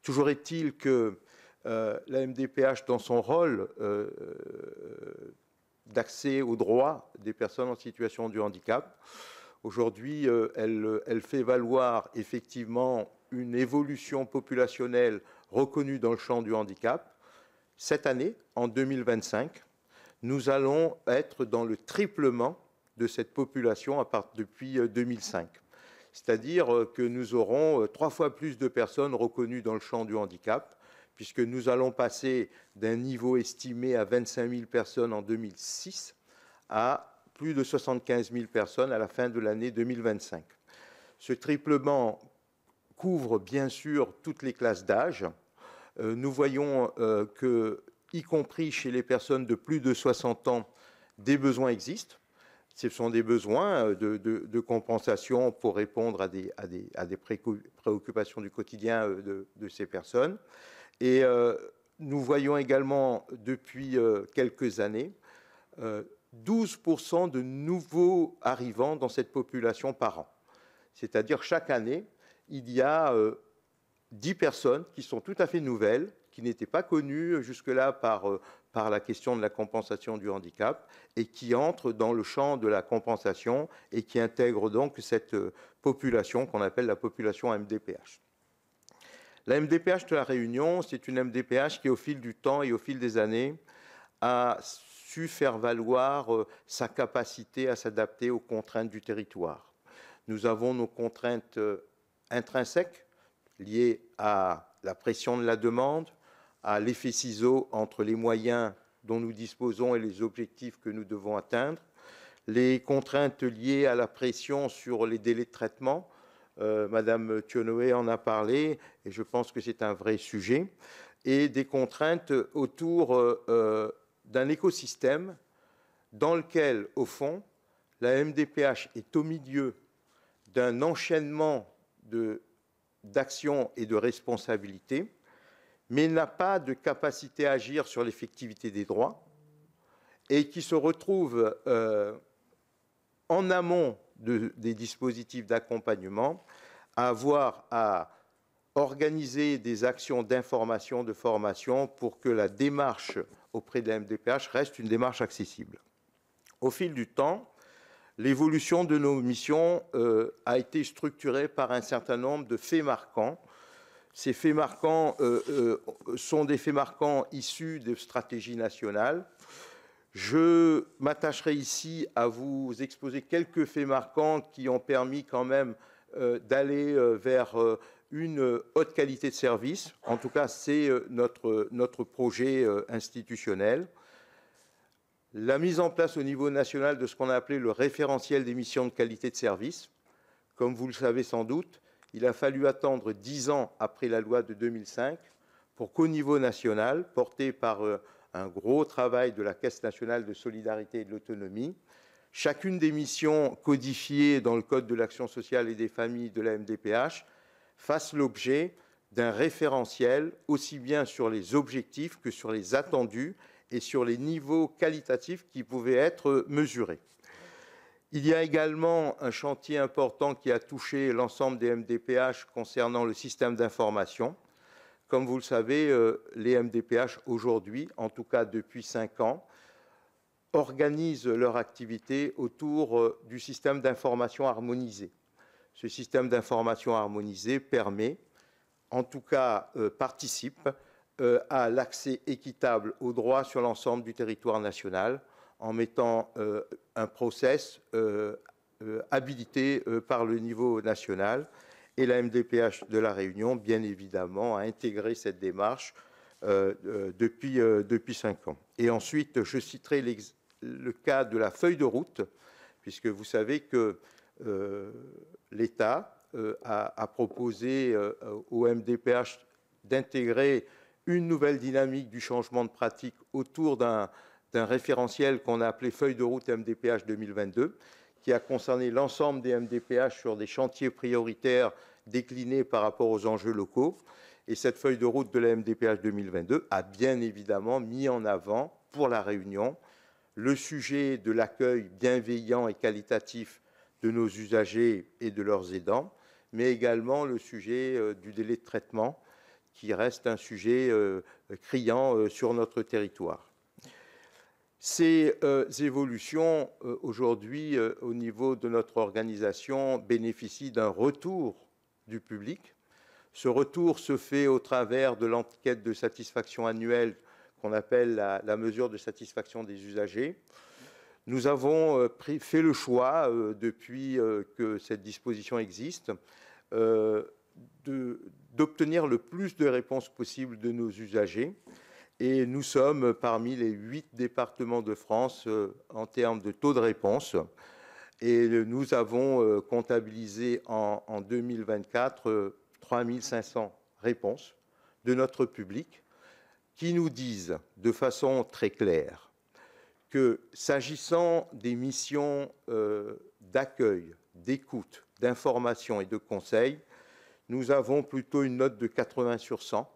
Speaker 4: Toujours est-il que la MDPH, dans son rôle d'accès aux droits des personnes en situation de handicap. Aujourd'hui, elle fait valoir effectivement une évolution populationnelle reconnue dans le champ du handicap. Cette année, en 2025, nous allons être dans le triplement de cette population depuis 2005. C'est-à-dire que nous aurons 3 fois plus de personnes reconnues dans le champ du handicap, puisque nous allons passer d'un niveau estimé à 25 000 personnes en 2006 à plus de 75 000 personnes à la fin de l'année 2025. Ce triplement couvre bien sûr toutes les classes d'âge. Nous voyons que, y compris chez les personnes de plus de 60 ans, des besoins existent. Ce sont des besoins de compensation pour répondre à des préoccupations du quotidien de ces personnes. Et nous voyons également depuis quelques années 12% de nouveaux arrivants dans cette population par an. C'est-à-dire chaque année, il y a 10 personnes qui sont tout à fait nouvelles, qui n'étaient pas connues jusque-là par la question de la compensation du handicap et qui entrent dans le champ de la compensation et qui intègrent donc cette population qu'on appelle la population MDPH. La MDPH de la Réunion, c'est une MDPH qui, au fil du temps et au fil des années, a su faire valoir sa capacité à s'adapter aux contraintes du territoire. Nous avons nos contraintes intrinsèques liées à la pression de la demande, à l'effet ciseau entre les moyens dont nous disposons et les objectifs que nous devons atteindre, les contraintes liées à la pression sur les délais de traitement. Madame Thionoé en a parlé, et je pense que c'est un vrai sujet, et des contraintes autour d'un écosystème dans lequel, au fond, la MDPH est au milieu d'un enchaînement d'actions et de responsabilités, mais n'a pas de capacité à agir sur l'effectivité des droits, et qui se retrouve en amont des dispositifs d'accompagnement, à avoir à organiser des actions d'information, de formation, pour que la démarche auprès de la MDPH reste une démarche accessible. Au fil du temps, l'évolution de nos missions a été structurée par un certain nombre de faits marquants. Ces faits marquants sont des faits marquants issus de stratégies nationales. Je m'attacherai ici à vous exposer quelques faits marquants qui ont permis quand même d'aller vers une haute qualité de service. En tout cas, c'est notre projet institutionnel. La mise en place au niveau national de ce qu'on a appelé le référentiel des missions de qualité de service. Comme vous le savez sans doute, il a fallu attendre 10 ans après la loi de 2005 pour qu'au niveau national, porté par un gros travail de la Caisse nationale de solidarité et de l'autonomie, chacune des missions codifiées dans le Code de l'action sociale et des familles de la MDPH fasse l'objet d'un référentiel aussi bien sur les objectifs que sur les attendus et sur les niveaux qualitatifs qui pouvaient être mesurés. Il y a également un chantier important qui a touché l'ensemble des MDPH concernant le système d'information. Comme vous le savez, les MDPH aujourd'hui, en tout cas depuis 5 ans, organisent leur activité autour du système d'information harmonisé. Ce système d'information harmonisé permet, en tout cas participe, à l'accès équitable aux droits sur l'ensemble du territoire national en mettant un process habilité par le niveau national. Et la MDPH de la Réunion, bien évidemment, a intégré cette démarche depuis 5 ans. Et ensuite, je citerai le cas de la feuille de route, puisque vous savez que l'État a proposé au MDPH d'intégrer une nouvelle dynamique du changement de pratique autour d'un référentiel qu'on a appelé feuille de route MDPH 2022, qui a concerné l'ensemble des MDPH sur des chantiers prioritaires déclinés par rapport aux enjeux locaux. Et cette feuille de route de la MDPH 2022 a bien évidemment mis en avant, pour la Réunion, le sujet de l'accueil bienveillant et qualitatif de nos usagers et de leurs aidants, mais également le sujet du délai de traitement, qui reste un sujet criant sur notre territoire. Ces évolutions, aujourd'hui, au niveau de notre organisation, bénéficient d'un retour du public. Ce retour se fait au travers de l'enquête de satisfaction annuelle qu'on appelle la mesure de satisfaction des usagers. Nous avons fait le choix, depuis que cette disposition existe, d'obtenir le plus de réponses possibles de nos usagers. Et nous sommes parmi les 8 départements de France en termes de taux de réponse. Et nous avons comptabilisé en 2024 3500 réponses de notre public qui nous disent de façon très claire que s'agissant des missions d'accueil, d'écoute, d'information et de conseil, nous avons plutôt une note de 80 sur 100.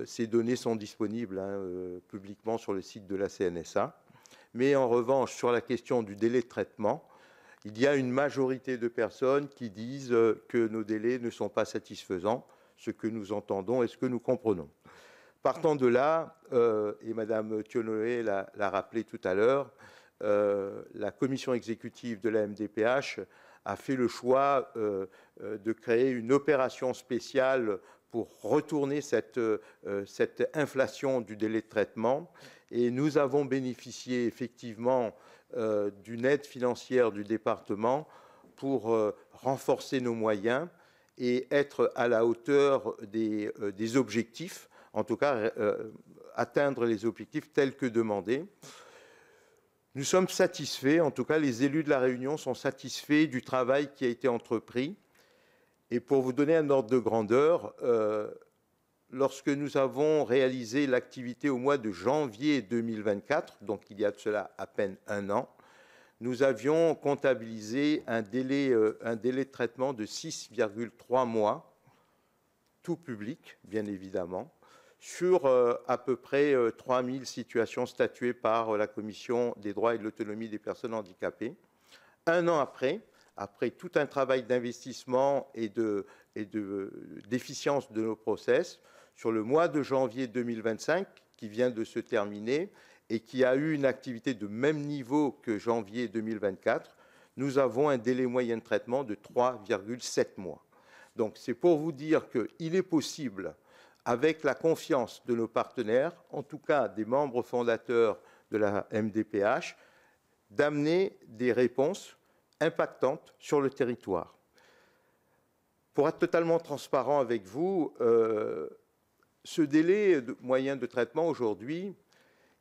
Speaker 4: Ces données sont disponibles publiquement sur le site de la CNSA. Mais en revanche, sur la question du délai de traitement, il y a une majorité de personnes qui disent que nos délais ne sont pas satisfaisants, ce que nous entendons et ce que nous comprenons. Partant de là, et Mme Thionoé l'a rappelé tout à l'heure, la commission exécutive de la MDPH a fait le choix de créer une opération spéciale pour retourner cette inflation du délai de traitement. Et nous avons bénéficié effectivement d'une aide financière du département pour renforcer nos moyens et être à la hauteur des objectifs, en tout cas atteindre les objectifs tels que demandés. Nous sommes satisfaits, en tout cas les élus de la Réunion sont satisfaits du travail qui a été entrepris. Et pour vous donner un ordre de grandeur, lorsque nous avons réalisé l'activité au mois de janvier 2024, donc il y a de cela à peine un an, nous avions comptabilisé un délai de traitement de 6,3 mois, tout public, bien évidemment, sur à peu près 3000 situations statuées par la Commission des droits et de l'autonomie des personnes handicapées. Un an après tout un travail d'investissement et d'efficience de nos process, sur le mois de janvier 2025, qui vient de se terminer, et qui a eu une activité de même niveau que janvier 2024, nous avons un délai moyen de traitement de 3,7 mois. Donc c'est pour vous dire qu'il est possible, avec la confiance de nos partenaires, en tout cas des membres fondateurs de la MDPH, d'amener des réponses impactantes sur le territoire. Pour être totalement transparent avec vous, ce délai moyen de traitement aujourd'hui,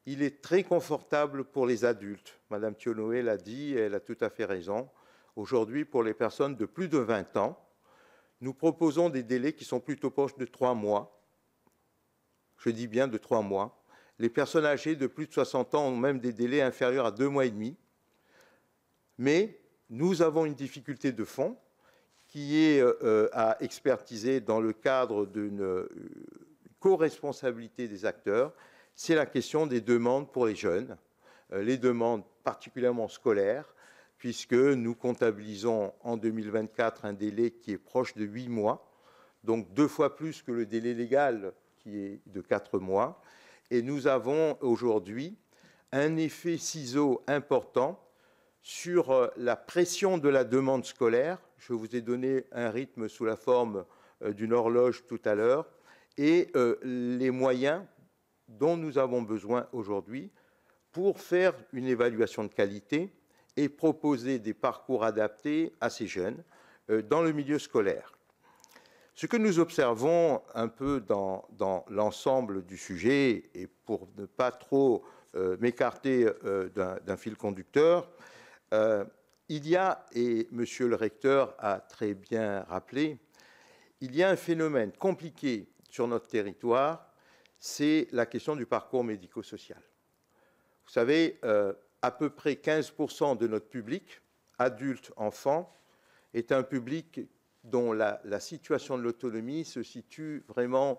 Speaker 4: il est très confortable pour les adultes. Madame Thionoé l'a dit, elle a tout à fait raison. Aujourd'hui, pour les personnes de plus de 20 ans, nous proposons des délais qui sont plutôt proches de 3 mois. Je dis bien de 3 mois. Les personnes âgées de plus de 60 ans ont même des délais inférieurs à 2 mois et demi. Mais nous avons une difficulté de fond qui est à expertiser dans le cadre d'une co-responsabilité des acteurs. C'est la question des demandes pour les jeunes, les demandes particulièrement scolaires, puisque nous comptabilisons en 2024 un délai qui est proche de 8 mois, donc 2 fois plus que le délai légal qui est de 4 mois. Et nous avons aujourd'hui un effet ciseau important sur la pression de la demande scolaire. Je vous ai donné un rythme sous la forme d'une horloge tout à l'heure, et les moyens dont nous avons besoin aujourd'hui pour faire une évaluation de qualité et proposer des parcours adaptés à ces jeunes dans le milieu scolaire. Ce que nous observons un peu dans l'ensemble du sujet, et pour ne pas trop m'écarter d'un fil conducteur, il y a, et Monsieur le recteur a très bien rappelé, il y a un phénomène compliqué sur notre territoire, c'est la question du parcours médico-social. Vous savez, à peu près 15% de notre public, adultes, enfants, est un public dont la situation de l'autonomie se situe vraiment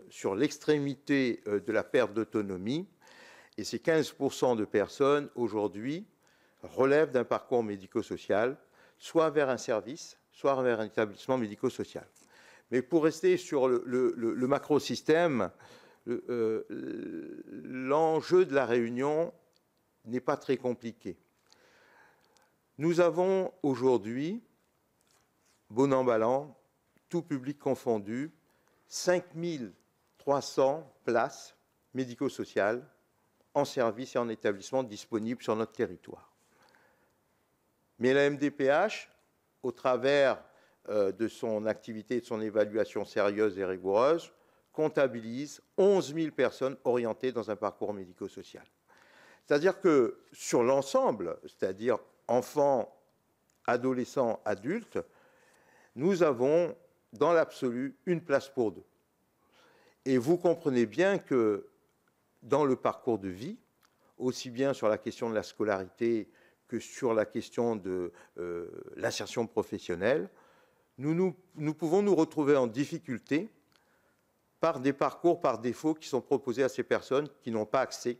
Speaker 4: sur l'extrémité de la perte d'autonomie. Et ces 15% de personnes, aujourd'hui, relèvent d'un parcours médico-social, soit vers un service, soit vers un établissement médico-social. Mais pour rester sur le macro-système, l'enjeu de la Réunion n'est pas très compliqué. Nous avons aujourd'hui, bon an ballant, tout public confondu, 5300 places médico-sociales en service et en établissement disponibles sur notre territoire. Mais la MDPH, au travers de son activité et de son évaluation sérieuse et rigoureuse, comptabilise 11 000 personnes orientées dans un parcours médico-social. C'est-à-dire que sur l'ensemble, c'est-à-dire enfants, adolescents, adultes, nous avons dans l'absolu une place pour deux. Et vous comprenez bien que dans le parcours de vie, aussi bien sur la question de la scolarité que sur la question de l'insertion professionnelle, nous pouvons nous retrouver en difficulté par des parcours par défaut qui sont proposés à ces personnes qui n'ont pas accès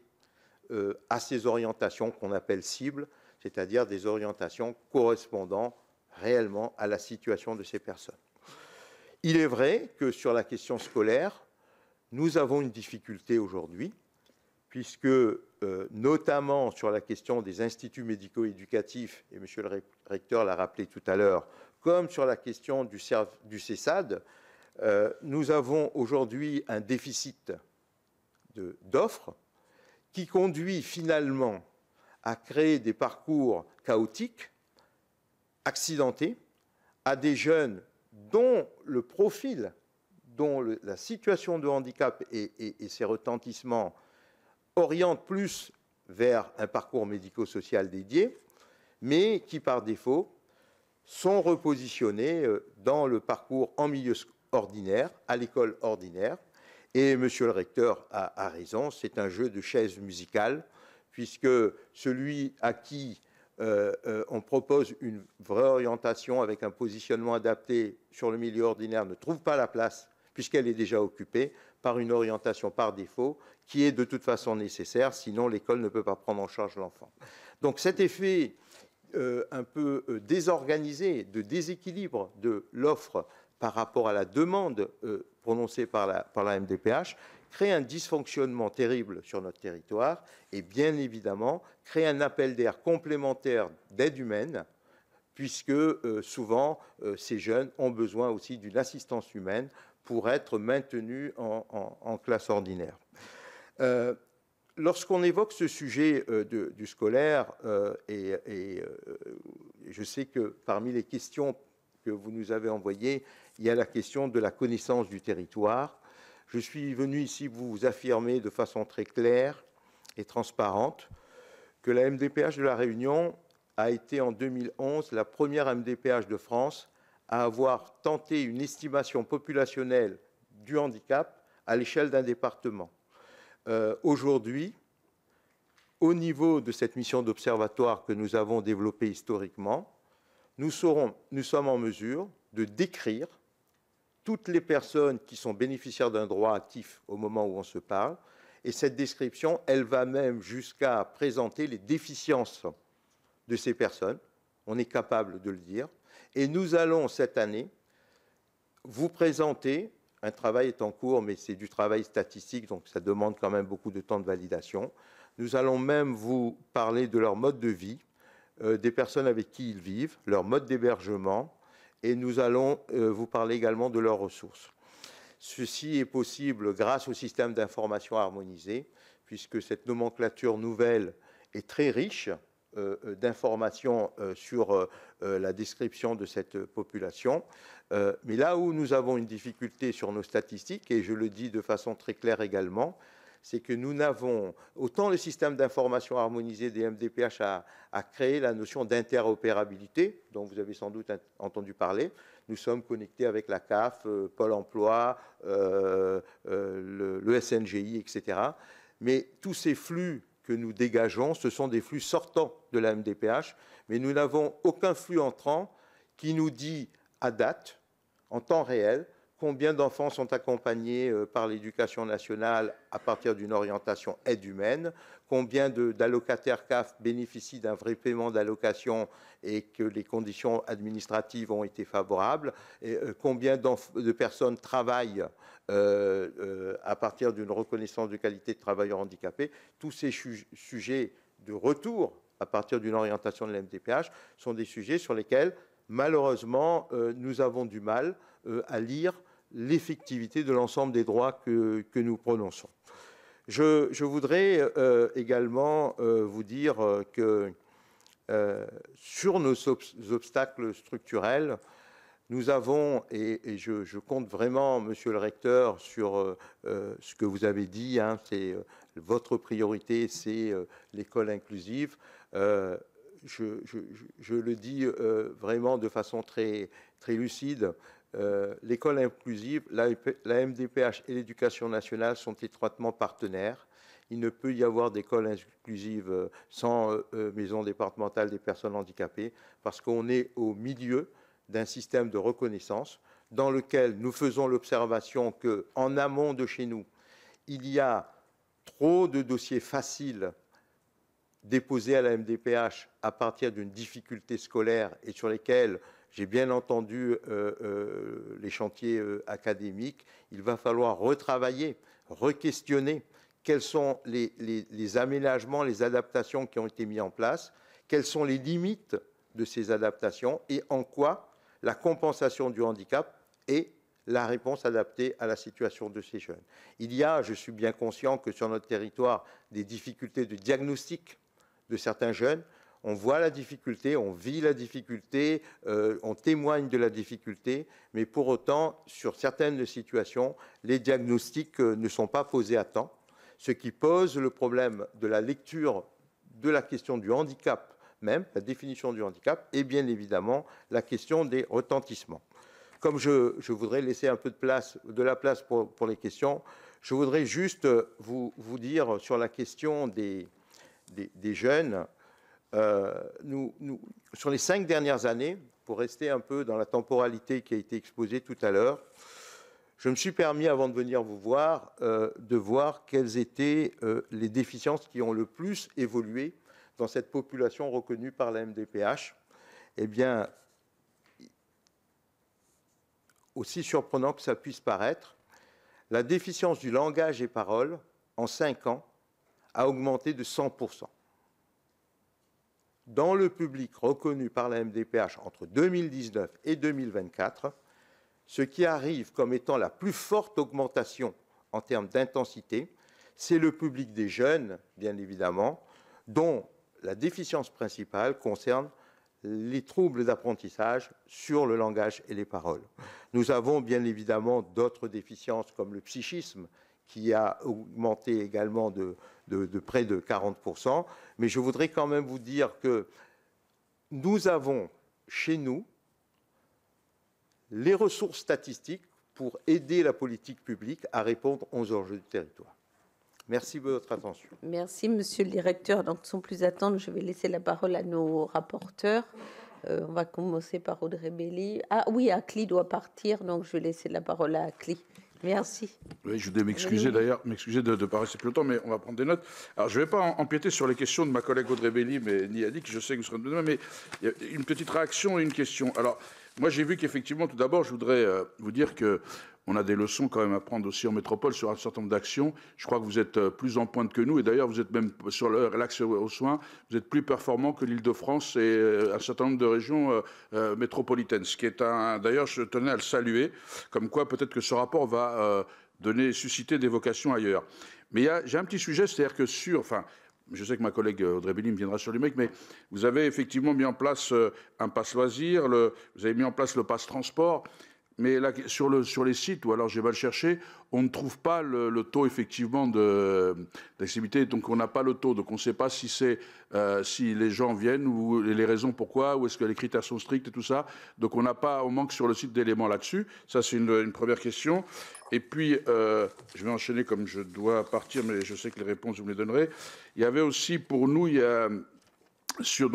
Speaker 4: à ces orientations qu'on appelle cibles, c'est-à-dire des orientations correspondant réellement à la situation de ces personnes. Il est vrai que sur la question scolaire, nous avons une difficulté aujourd'hui, puisque notamment sur la question des instituts médico-éducatifs, et M. le recteur l'a rappelé tout à l'heure, comme sur la question du CESAD, nous avons aujourd'hui un déficit d'offres qui conduit finalement à créer des parcours chaotiques, accidentés, à des jeunes dont le profil, dont la situation de handicap et ses retentissements orientent plus vers un parcours médico-social dédié, mais qui par défaut sont repositionnés dans le parcours en milieu ordinaire, à l'école ordinaire. Et monsieur le recteur a raison, c'est un jeu de chaises musicales, puisque celui à qui on propose une vraie orientation avec un positionnement adapté sur le milieu ordinaire ne trouve pas la place, puisqu'elle est déjà occupée par une orientation par défaut qui est de toute façon nécessaire, sinon l'école ne peut pas prendre en charge l'enfant. Donc cet effet un peu désorganisé, de déséquilibre de l'offre par rapport à la demande prononcée par la MDPH crée un dysfonctionnement terrible sur notre territoire et bien évidemment crée un appel d'air complémentaire d'aide humaine, puisque souvent ces jeunes ont besoin aussi d'une assistance humaine pour être maintenus en classe ordinaire. Lorsqu'on évoque ce sujet du scolaire, je sais que parmi les questions que vous nous avez envoyées, il y a la question de la connaissance du territoire. Je suis venu ici vous affirmer de façon très claire et transparente que la MDPH de La Réunion a été en 2011 la première MDPH de France à avoir tenté une estimation populationnelle du handicap à l'échelle d'un département. Aujourd'hui, au niveau de cette mission d'observatoire que nous avons développée historiquement, nous sommes en mesure de décrire toutes les personnes qui sont bénéficiaires d'un droit actif au moment où on se parle, et cette description, elle va même jusqu'à présenter les déficiences de ces personnes, on est capable de le dire, et nous allons cette année vous présenter, un travail est en cours, mais c'est du travail statistique, donc ça demande quand même beaucoup de temps de validation, nous allons même vous parler de leur mode de vie, des personnes avec qui ils vivent, leur mode d'hébergement, et nous allons vous parler également de leurs ressources. Ceci est possible grâce au système d'information harmonisé, puisque cette nomenclature nouvelle est très riche d'informations sur la description de cette population. Mais là où nous avons une difficulté sur nos statistiques, et je le dis de façon très claire également, c'est que nous n'avons, autant le système d'information harmonisé des MDPH a créé la notion d'interopérabilité, dont vous avez sans doute entendu parler. Nous sommes connectés avec la CAF, Pôle emploi, le SNGI, etc. Mais tous ces flux que nous dégageons, ce sont des flux sortants de la MDPH, mais nous n'avons aucun flux entrant qui nous dit à date, en temps réel, combien d'enfants sont accompagnés par l'éducation nationale à partir d'une orientation aide humaine, combien d'allocataires CAF bénéficient d'un vrai paiement d'allocation et que les conditions administratives ont été favorables, et combien de personnes travaillent à partir d'une reconnaissance de qualité de travailleur handicapé. Tous ces sujets de retour à partir d'une orientation de la MDPH sont des sujets sur lesquels, malheureusement, nous avons du mal à lire l'effectivité de l'ensemble des droits que nous prononçons. Je voudrais également vous dire que sur nos obstacles structurels, nous avons, et je compte vraiment, Monsieur le Recteur, sur ce que vous avez dit, hein, c'est votre priorité, c'est l'école inclusive. Je le dis vraiment de façon très, très lucide. L'école inclusive, la MDPH et l'Éducation nationale sont étroitement partenaires. Il ne peut y avoir d'école inclusive sans maison départementale des personnes handicapées, parce qu'on est au milieu d'un système de reconnaissance dans lequel nous faisons l'observation qu'en amont de chez nous, il y a trop de dossiers faciles déposés à la MDPH à partir d'une difficulté scolaire et sur lesquels j'ai bien entendu les chantiers académiques. Il va falloir retravailler, re-questionner quels sont les aménagements, les adaptations qui ont été mis en place, quelles sont les limites de ces adaptations et en quoi la compensation du handicap est la réponse adaptée à la situation de ces jeunes. Il y a, je suis bien conscient que sur notre territoire, des difficultés de diagnostic de certains jeunes. On voit la difficulté, on vit la difficulté, on témoigne de la difficulté, mais pour autant, sur certaines situations, les diagnostics ne sont pas posés à temps, ce qui pose le problème de la lecture de la question du handicap même, la définition du handicap, et bien évidemment la question des retentissements. Comme je voudrais laisser un peu de la place pour les questions, je voudrais juste vous dire sur la question des jeunes. Sur les 5 dernières années, pour rester un peu dans la temporalité qui a été exposée tout à l'heure, je me suis permis, avant de venir vous voir, de voir quelles étaient les déficiences qui ont le plus évolué dans cette population reconnue par la MDPH. Eh bien, aussi surprenant que ça puisse paraître, la déficience du langage et parole, en 5 ans, a augmenté de 100%. Dans le public reconnu par la MDPH entre 2019 et 2024, ce qui arrive comme étant la plus forte augmentation en termes d'intensité, c'est le public des jeunes, bien évidemment, dont la déficience principale concerne les troubles d'apprentissage sur le langage et les paroles. Nous avons bien évidemment d'autres déficiences comme le psychisme, qui a augmenté également de près de 40%. Mais je voudrais quand même vous dire que nous avons chez nous les ressources statistiques pour aider la politique publique à répondre aux enjeux du territoire. Merci de votre attention.
Speaker 1: Merci, Monsieur le Directeur. Donc, sans plus attendre, je vais laisser la parole à nos rapporteurs. On va commencer par Audrey Belli. Ah oui, Akli doit partir, donc je vais laisser la parole à Akli. Merci.
Speaker 5: Oui, je voudrais m'excuser d'ailleurs, de parler plus longtemps, mais on va prendre des notes. Alors, je ne vais pas empiéter sur les questions de ma collègue Audrey Belli, mais ni Annick, je sais que vous serez de demain, mais il y a une petite réaction et une question. Alors, moi, j'ai vu qu'effectivement, tout d'abord, je voudrais vous dire que on a des leçons quand même à prendre aussi en métropole sur un certain nombre d'actions. Je crois que vous êtes plus en pointe que nous, et d'ailleurs, vous êtes même sur l'accès aux soins, vous êtes plus performant que l'Île-de-France et un certain nombre de régions métropolitaines. Ce qui est d'ailleurs, je tenais à le saluer, comme quoi peut-être que ce rapport va susciter des vocations ailleurs. Mais j'ai un petit sujet, c'est-à-dire que je sais que ma collègue Audrey Belli me viendra sur le mec, mais vous avez effectivement mis en place un pass loisir, vous avez mis en place le pass transport. Mais là, sur les sites, ou alors j'ai mal cherché, on ne trouve pas le taux effectivement d'accessibilité. Donc on n'a pas le taux. Donc on ne sait pas si les gens viennent ou les raisons pourquoi, ou est-ce que les critères sont stricts et tout ça. Donc on manque sur le site d'éléments là-dessus. Ça, c'est une première question. Et puis, je vais enchaîner comme je dois partir, mais je sais que les réponses, vous me les donnerez. Il y avait aussi pour nous, sur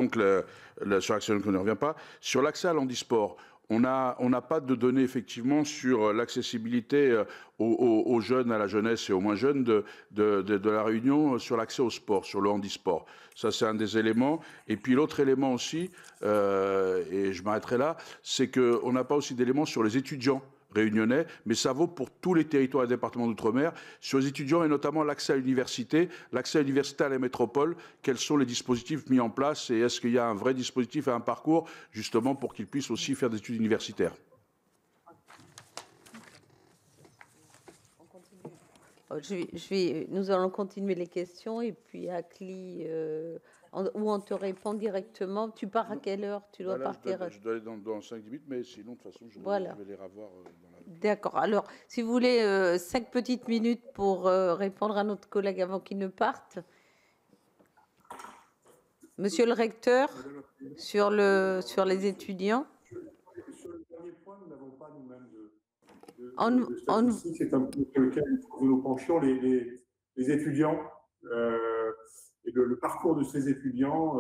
Speaker 5: l'accès, on ne revient pas, sur l'accès à l'handisport. On n'a pas de données effectivement sur l'accessibilité aux jeunes, à la jeunesse et aux moins jeunes de la Réunion sur l'accès au sport, sur le handisport. Ça, c'est un des éléments. Et puis l'autre élément aussi, et je m'arrêterai là, c'est qu'on n'a pas aussi d'éléments sur les étudiants réunionnais, mais ça vaut pour tous les territoires et départements d'outre-mer. Sur les étudiants et notamment l'accès à l'université, à la métropole, quels sont les dispositifs mis en place et est-ce qu'il y a un vrai dispositif et un parcours justement pour qu'ils puissent aussi faire des études universitaires?
Speaker 1: Nous allons continuer les questions et puis Akli, où on te répond directement. Tu pars à quelle heure? Tu dois partir.
Speaker 5: Je dois aller dans 5-10 minutes, mais sinon, de toute façon, je vais les revoir dans la...
Speaker 1: D'accord. Alors, si vous voulez 5 petites minutes pour répondre à notre collègue avant qu'il ne parte. Monsieur le recteur, sur les étudiants.
Speaker 3: Sur le dernier point, nous n'avons pas nous-mêmes de statistiques. C'est un point sur lequel nous nous penchions, les étudiants et le parcours de ces étudiants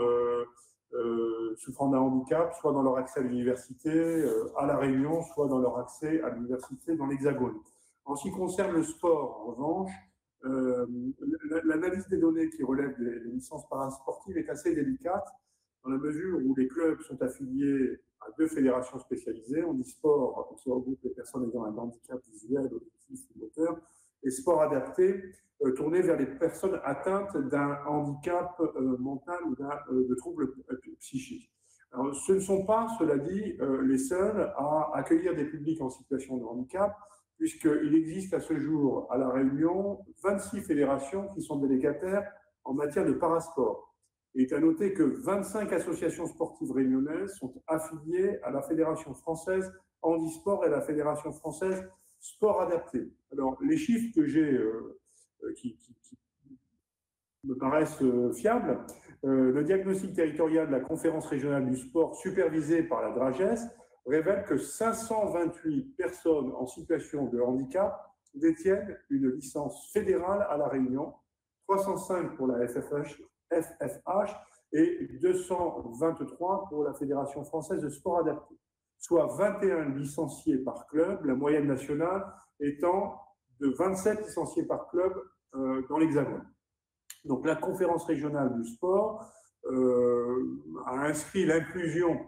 Speaker 3: souffrant d'un handicap, soit dans leur accès à l'université à La Réunion, soit dans leur accès à l'université dans l'Hexagone. En ce qui concerne le sport, en revanche, l'analyse des données qui relèvent des licences parasportives est assez délicate dans la mesure où les clubs sont affiliés à 2 fédérations spécialisées. On dit sport qui regroupe les personnes ayant un handicap visuel, auditif ou moteur, et sport adapté tourné vers les personnes atteintes d'un handicap mental ou de troubles psychiques. Alors, ce ne sont pas, cela dit, les seuls à accueillir des publics en situation de handicap, puisqu'il existe à ce jour à La Réunion 26 fédérations qui sont délégataires en matière de parasport. Il est à noter que 25 associations sportives réunionnaises sont affiliées à la Fédération française handisport et à la Fédération française sport adapté. Alors, les chiffres que j'ai qui me paraissent fiables, le diagnostic territorial de la conférence régionale du sport supervisé par la DRAGES révèle que 528 personnes en situation de handicap détiennent une licence fédérale à La Réunion, 305 pour la FFH et 223 pour la Fédération française de sport adapté, soit 21 licenciés par club, la moyenne nationale étant de 27 licenciés par club dans l'Hexagone. Donc la conférence régionale du sport a inscrit l'inclusion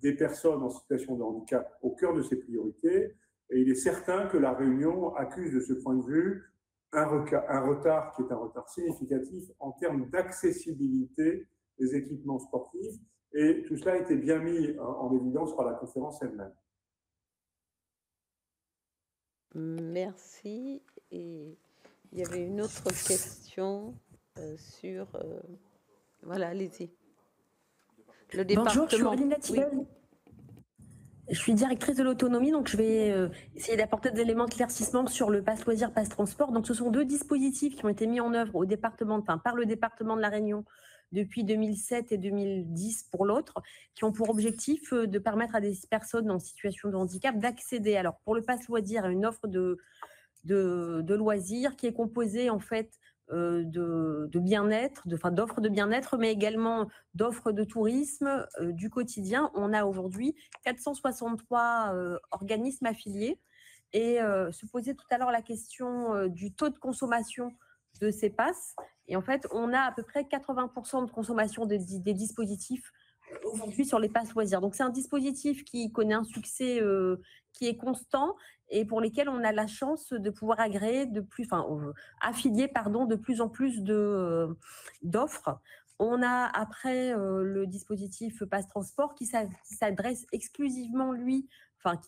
Speaker 3: des personnes en situation de handicap au cœur de ses priorités, et il est certain que La Réunion accuse de ce point de vue un retard qui est un retard significatif en termes d'accessibilité des équipements sportifs, et tout cela a été bien mis en évidence par la conférence elle-même.
Speaker 1: Merci. Et il y avait une autre question sur... voilà, allez-y. Le département.
Speaker 6: Bonjour, je suis Aurélie Natigel. Oui. Je suis directrice de l'autonomie, donc je vais essayer d'apporter des éléments de éclaircissement sur le pass loisir, pass transport. Donc ce sont 2 dispositifs qui ont été mis en œuvre par le département de La Réunion depuis 2007 et 2010 pour l'autre, qui ont pour objectif de permettre à des personnes en situation de handicap d'accéder, alors pour le pass loisir, à une offre de loisirs qui est composée en fait de bien-être, d'offres de bien-être, mais également d'offres de tourisme du quotidien. On a aujourd'hui 463 organismes affiliés, et se posait tout à l'heure la question du taux de consommation de ces passes. Et en fait, on a à peu près 80% de consommation des dispositifs aujourd'hui sur les passes loisirs. Donc, c'est un dispositif qui connaît un succès qui est constant et pour lesquels on a la chance de pouvoir agréer affilier de plus en plus d'offres. On a après le dispositif Pass Transport qui s'adresse exclusivement,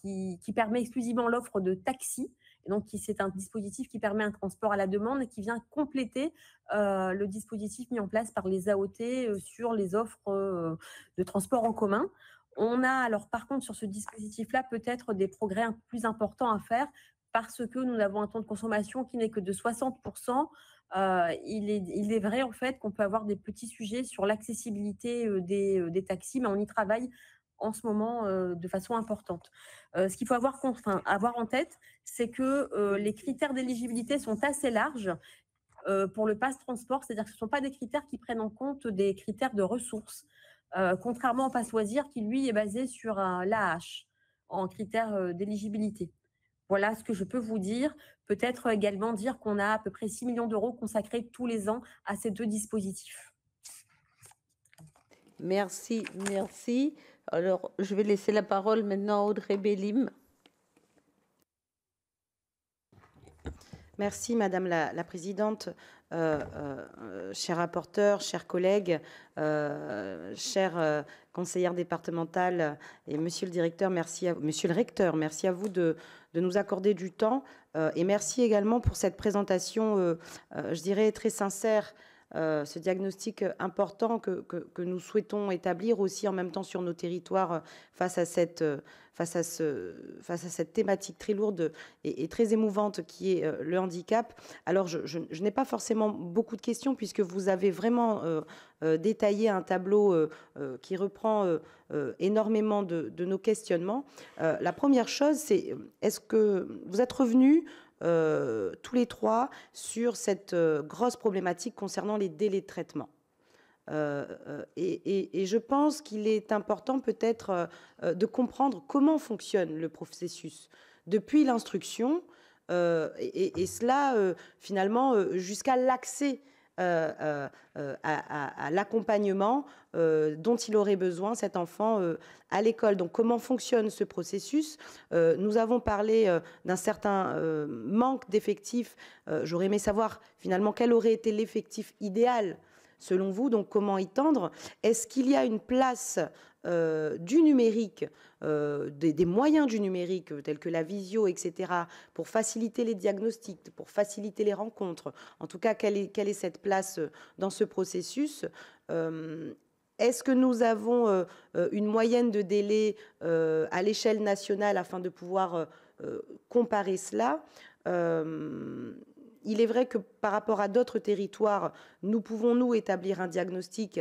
Speaker 6: qui permet exclusivement l'offre de taxi. Et donc, c'est un dispositif qui permet un transport à la demande et qui vient compléter le dispositif mis en place par les AOT sur les offres de transport en commun. On a alors par contre sur ce dispositif-là peut-être des progrès un peu plus importants à faire parce que nous avons un taux de consommation qui n'est que de 60%. Il est vrai en fait qu'on peut avoir des petits sujets sur l'accessibilité des taxis, mais on y travaille en ce moment de façon importante. Ce qu'il faut avoir en tête, c'est que les critères d'éligibilité sont assez larges pour le pass transport, c'est-à-dire que ce ne sont pas des critères qui prennent en compte des critères de ressources, contrairement au pass loisir qui, lui, est basé sur l'AH en critères d'éligibilité. Voilà ce que je peux vous dire. Peut-être également dire qu'on a à peu près 6 millions d'euros consacrés tous les ans à ces 2 dispositifs.
Speaker 1: Merci, merci. Alors, je vais laisser la parole maintenant à Audrey Bélim. Merci Madame la Présidente, chers rapporteurs, chers collègues, chers conseillères départementales et Monsieur le Directeur, Monsieur le Recteur, merci à vous de nous accorder du temps et merci également pour cette présentation, je dirais très sincère, ce diagnostic important que nous souhaitons établir aussi en même temps sur nos territoires face à cette thématique très lourde et très émouvante qui est le handicap. Alors, je n'ai pas forcément beaucoup de questions puisque vous avez vraiment détaillé un tableau qui reprend énormément de nos questionnements. La première chose, c'est est-ce que vous êtes revenus tous les trois sur cette grosse problématique concernant les délais de traitement. Et je pense qu'il est important peut-être de comprendre comment fonctionne le processus depuis l'instruction et cela finalement jusqu'à l'accès à l'accompagnement dont il aurait besoin, cet enfant, à l'école. Donc, comment fonctionne ce processus? Nous avons parlé d'un certain manque d'effectifs. J'aurais aimé savoir, finalement, quel aurait été l'effectif idéal, selon vous. Donc, comment y tendre? Est-ce qu'il y a une place du numérique, des moyens du numérique, tels que la visio, etc., pour faciliter les diagnostics, pour faciliter les rencontres? En tout cas, quelle est cette place dans ce processus? Est-ce que nous avons une moyenne de délai à l'échelle nationale afin de pouvoir comparer cela? Il est vrai que par rapport à d'autres territoires, nous pouvons-nous établir un diagnostic?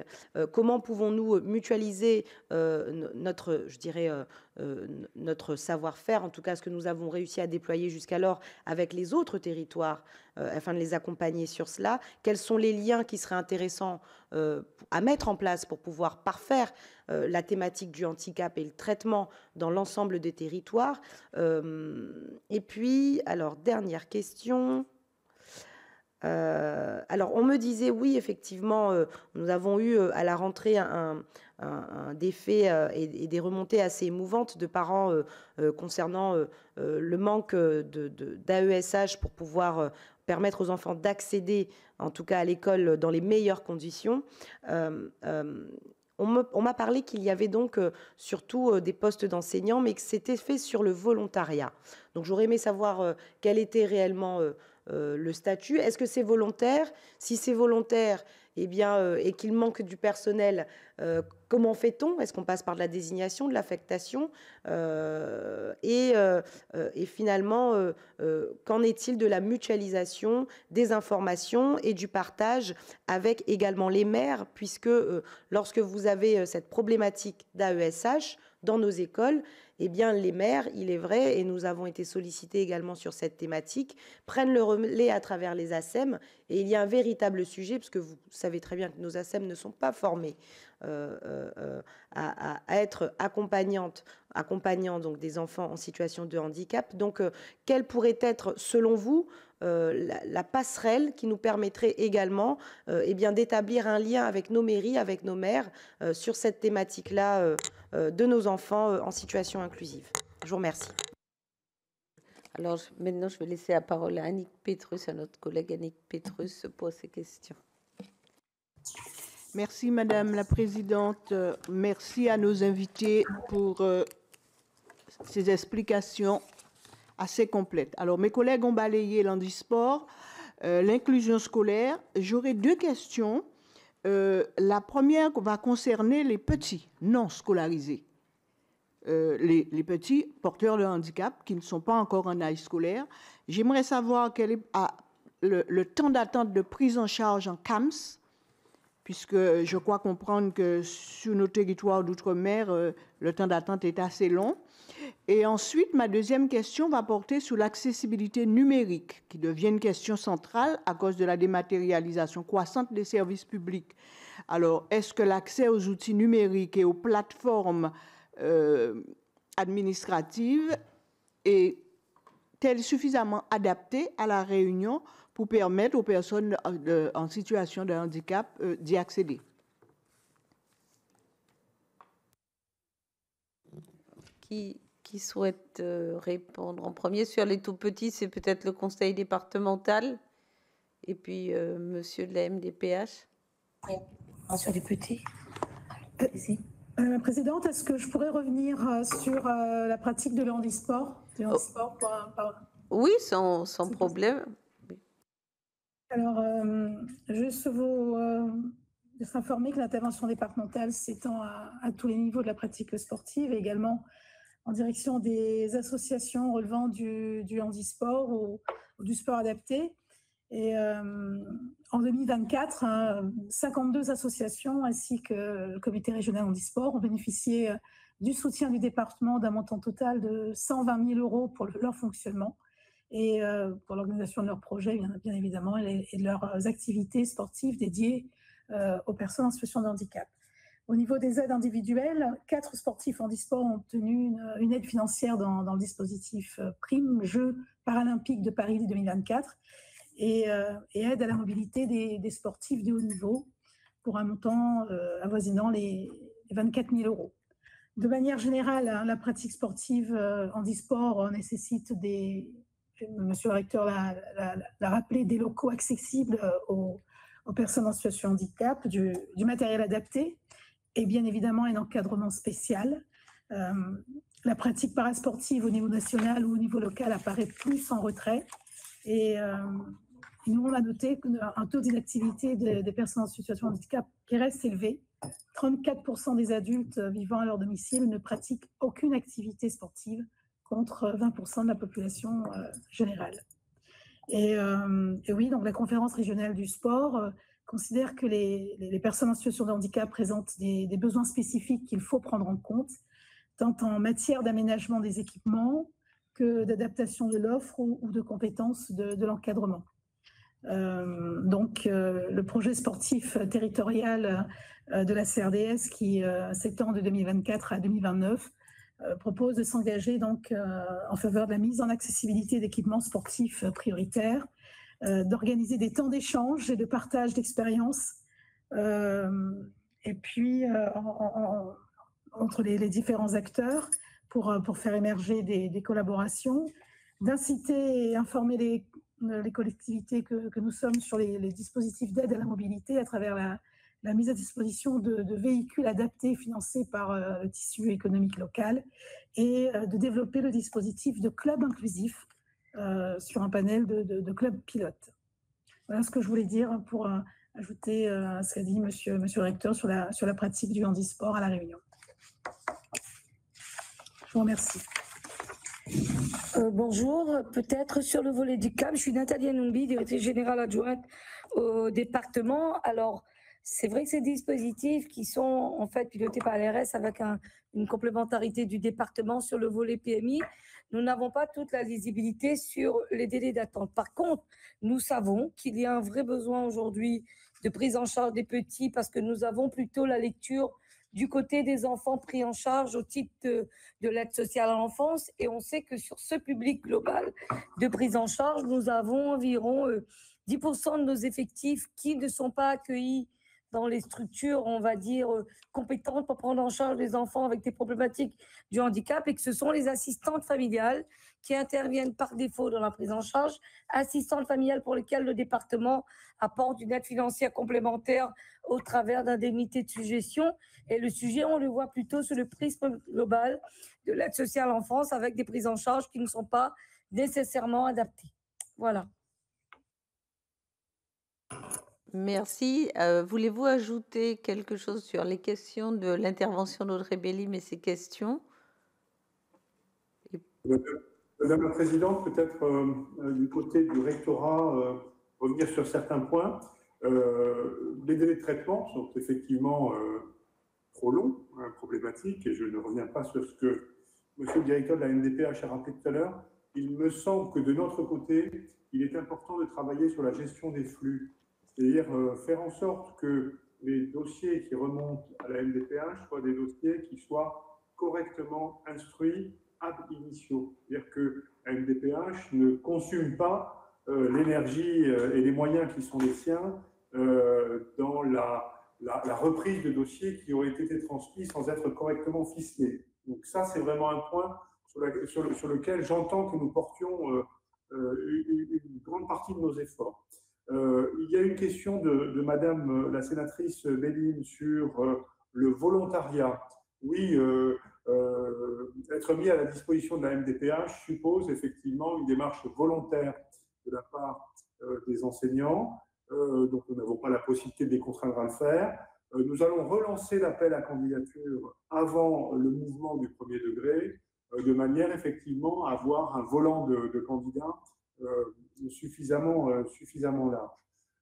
Speaker 1: Comment pouvons-nous mutualiser notre, je dirais, notre savoir-faire, en tout cas ce que nous avons réussi à déployer jusqu'alors avec les autres territoires, afin de les accompagner sur cela? Quels sont les liens qui seraient intéressants à mettre en place pour pouvoir parfaire la thématique du handicap et le traitement dans l'ensemble des territoires? Et puis, alors, dernière question. Alors, on me disait, oui, effectivement, nous avons eu à la rentrée des faits et des remontées assez émouvantes de parents concernant le manque d'AESH pour pouvoir permettre aux enfants d'accéder, en tout cas à l'école, dans les meilleures conditions. On m'a parlé qu'il y avait donc surtout des postes d'enseignants, mais que c'était fait sur le volontariat. Donc, j'aurais aimé savoir quel était réellement le statut. Est-ce que c'est volontaire? Si c'est volontaire, eh bien, et qu'il manque du personnel, comment fait-on? Est-ce qu'on passe par de la désignation, de l'affectation? Et finalement, qu'en est-il de la mutualisation des informations et du partage avec également les maires, puisque lorsque vous avez cette problématique d'AESH dans nos écoles, eh bien, les maires, il est vrai, et nous avons été sollicités également sur cette thématique, prennent le relais à travers les ASEM, et il y a un véritable sujet, parce que vous savez très bien que nos ASEM ne sont pas formés à être accompagnant donc des enfants en situation de handicap. Donc, quelle pourrait être, selon vous, la passerelle qui nous permettrait également eh bien, d'établir un lien avec nos mairies, avec nos maires, sur cette thématique-là de nos enfants en situation inclusive? Je vous remercie.
Speaker 7: Alors, maintenant, je vais laisser la parole à Annick Petrus, à notre collègue Annick Petrus, pour ces questions.
Speaker 8: Merci, Madame la Présidente. Merci à nos invités pour ces explications assez complètes. Alors, mes collègues ont balayé l'handisport, l'inclusion scolaire. J'aurai deux questions. La première va concerner les petits non scolarisés, les petits porteurs de handicap qui ne sont pas encore en âge scolaire. J'aimerais savoir quel est le temps d'attente de prise en charge en CAMS, puisque je crois comprendre que sur nos territoires d'outre-mer, le temps d'attente est assez long. Et ensuite, ma deuxième question va porter sur l'accessibilité numérique, qui devient une question centrale à cause de la dématérialisation croissante des services publics. Alors, est-ce que l'accès aux outils numériques et aux plateformes administratives est-elle suffisamment adaptée à La Réunion pour permettre aux personnes en situation de handicap d'y accéder?
Speaker 7: Qui qui souhaite répondre en premier? Sur les tout petits, c'est peut-être le conseil départemental. Et puis, monsieur de la MDPH.
Speaker 6: Oui, sur les petits.
Speaker 2: Madame la Présidente, est-ce que je pourrais revenir sur la pratique de l'handisport
Speaker 7: Oui, sans problème.
Speaker 2: Alors, juste vous informer que l'intervention départementale s'étend à tous les niveaux de la pratique sportive et également en direction des associations relevant du handisport ou du sport adapté. Et en 2024, 52 associations ainsi que le comité régional handisport ont bénéficié du soutien du département d'un montant total de 120 000 € pour leur fonctionnement et pour l'organisation de leurs projets, bien évidemment, et de leurs activités sportives dédiées aux personnes en situation de handicap. Au niveau des aides individuelles, 4 sportifs handisport ont obtenu une aide financière dans le dispositif Prime Jeux paralympiques de Paris 2024 et aide à la mobilité des sportifs de haut niveau pour un montant avoisinant les 24 000 €. De manière générale, la pratique sportive handisport nécessite monsieur le recteur l'a rappelé, des locaux accessibles aux personnes en situation de handicap, du matériel adapté et bien évidemment un encadrement spécial. La pratique parasportive au niveau national ou au niveau local apparaît plus en retrait et nous, on a noté un taux d'inactivité des personnes en situation de handicap qui reste élevé. 34% des adultes vivant à leur domicile ne pratiquent aucune activité sportive contre 20% de la population générale. Et oui, donc la conférence régionale du sport considère que les personnes en situation de handicap présentent des besoins spécifiques qu'il faut prendre en compte, tant en matière d'aménagement des équipements que d'adaptation de l'offre ou de compétences de l'encadrement. Donc, le projet sportif territorial de la CRDS qui s'étend de 2024 à 2029 propose de s'engager donc en faveur de la mise en accessibilité d'équipements sportifs prioritaires, d'organiser des temps d'échange et de partage d'expériences, et puis entre les différents acteurs pour faire émerger des collaborations, d'inciter et informer les collectivités que nous sommes sur les dispositifs d'aide à la mobilité à travers la mise à disposition de véhicules adaptés financés par le tissu économique local et de développer le dispositif de club inclusif sur un panel de clubs pilotes. Voilà ce que je voulais dire pour ajouter à ce qu'a dit monsieur le recteur sur la pratique du handisport à La Réunion. Je vous remercie.
Speaker 9: Bonjour, peut-être sur le volet du CAP, je suis Nathalie Anoumbi, directrice générale adjointe au département. Alors, c'est vrai que ces dispositifs qui sont en fait pilotés par l'ARS avec une complémentarité du département sur le volet PMI, nous n'avons pas toute la lisibilité sur les délais d'attente. Par contre, nous savons qu'il y a un vrai besoin aujourd'hui de prise en charge des petits parce que nous avons plutôt la lecture du côté des enfants pris en charge au titre de l'aide sociale à l'enfance. Et on sait que sur ce public global de prise en charge, nous avons environ 10% de nos effectifs qui ne sont pas accueillis dans les structures, on va dire, compétentes pour prendre en charge les enfants avec des problématiques du handicap et que ce sont les assistantes familiales qui interviennent par défaut dans la prise en charge, assistantes familiales pour lesquelles le département apporte une aide financière complémentaire au travers d'indemnités de suggestion. Et le sujet, on le voit plutôt sur le prisme global de l'aide sociale à l'enfance avec des prises en charge qui ne sont pas nécessairement adaptées. Voilà.
Speaker 7: Merci. Voulez-vous ajouter quelque chose sur les questions de l'intervention d'Audrey Bélim et ses questions?
Speaker 3: Madame la Présidente, peut-être du côté du rectorat, revenir sur certains points. Les délais de traitement sont effectivement trop longs, problématiques, et je ne reviens pas sur ce que monsieur le directeur de la MDPH a rappelé tout à l'heure. Il me semble que de notre côté, il est important de travailler sur la gestion des flux. C'est-à-dire faire en sorte que les dossiers qui remontent à la MDPH soient des dossiers qui soient correctement instruits ab initio. C'est-à-dire que la MDPH ne consume pas l'énergie et les moyens qui sont les siens dans la reprise de dossiers qui ont été transmis sans être correctement ficelés. Donc ça, c'est vraiment un point sur lequel j'entends que nous portions une grande partie de nos efforts. Il y a une question de Madame la sénatrice Bélim sur le volontariat. Oui, être mis à la disposition de la MDPH suppose effectivement une démarche volontaire de la part des enseignants, donc nous n'avons pas la possibilité de les contraindre à le faire. Nous allons relancer l'appel à candidature avant le mouvement du premier degré, de manière effectivement à avoir un volant de candidats suffisamment large.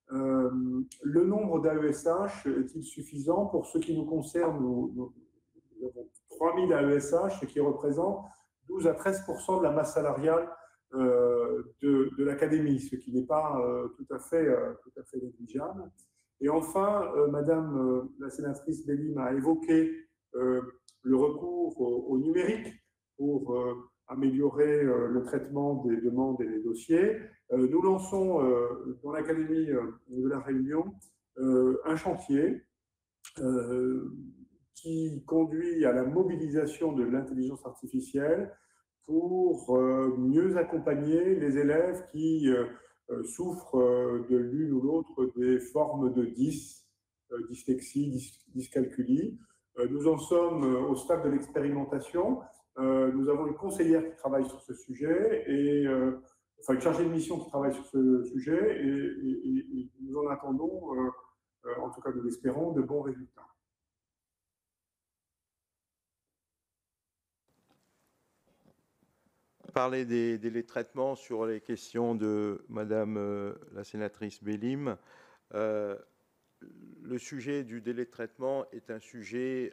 Speaker 3: Le nombre d'AESH est-il suffisant? Pour ce qui nous concerne, nous avons 3000 AESH, ce qui représente 12 à 13% de la masse salariale de l'académie, ce qui n'est pas tout à fait négligeable. Et enfin, Madame la sénatrice Bélim a évoqué le recours au numérique pour améliorer le traitement des demandes et des dossiers. Nous lançons dans l'Académie de La Réunion un chantier qui conduit à la mobilisation de l'intelligence artificielle pour mieux accompagner les élèves qui souffrent de l'une ou l'autre des formes de dyslexie, dyscalculie. Nous en sommes au stade de l'expérimentation. Nous avons une conseillère qui travaille sur ce sujet, enfin une chargée de mission qui travaille sur ce sujet, et nous en attendons, en tout cas nous l'espérons, de bons résultats.
Speaker 4: Parler des délais de traitement sur les questions de Madame la sénatrice Bélim. Le sujet du délai de traitement est un sujet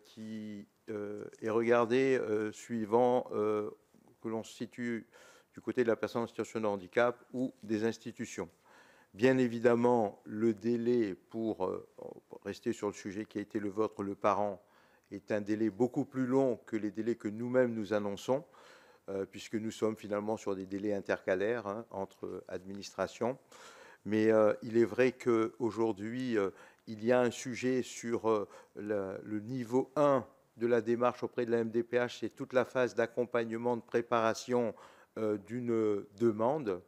Speaker 4: qui est regardé suivant que l'on se situe du côté de la personne en situation de handicap ou des institutions. Bien évidemment, le délai pour rester sur le sujet qui a été le vôtre, le parent, est un délai beaucoup plus long que les délais que nous-mêmes nous annonçons, puisque nous sommes finalement sur des délais intercalaires entre administrations. Mais il est vrai qu'aujourd'hui, il y a un sujet sur le niveau 1 de la démarche auprès de la MDPH, c'est toute la phase d'accompagnement, de préparation d'une demande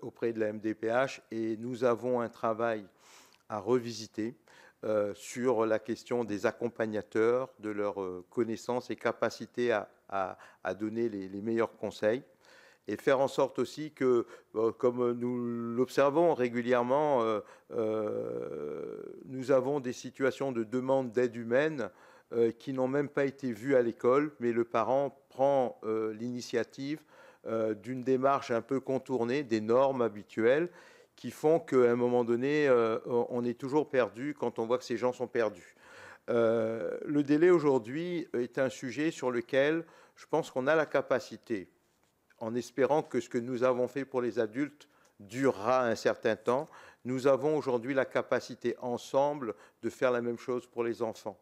Speaker 4: auprès de la MDPH. Et nous avons un travail à revisiter sur la question des accompagnateurs, de leurs connaissances et capacités à donner les meilleurs conseils. Et faire en sorte aussi que, comme nous l'observons régulièrement, nous avons des situations de demande d'aide humaine qui n'ont même pas été vues à l'école, mais le parent prend l'initiative d'une démarche un peu contournée des normes habituelles qui font qu'à un moment donné, on est toujours perdu quand on voit que ces gens sont perdus. Le délai aujourd'hui est un sujet sur lequel je pense qu'on a la capacité, en espérant que ce que nous avons fait pour les adultes durera un certain temps, nous avons aujourd'hui la capacité ensemble de faire la même chose pour les enfants.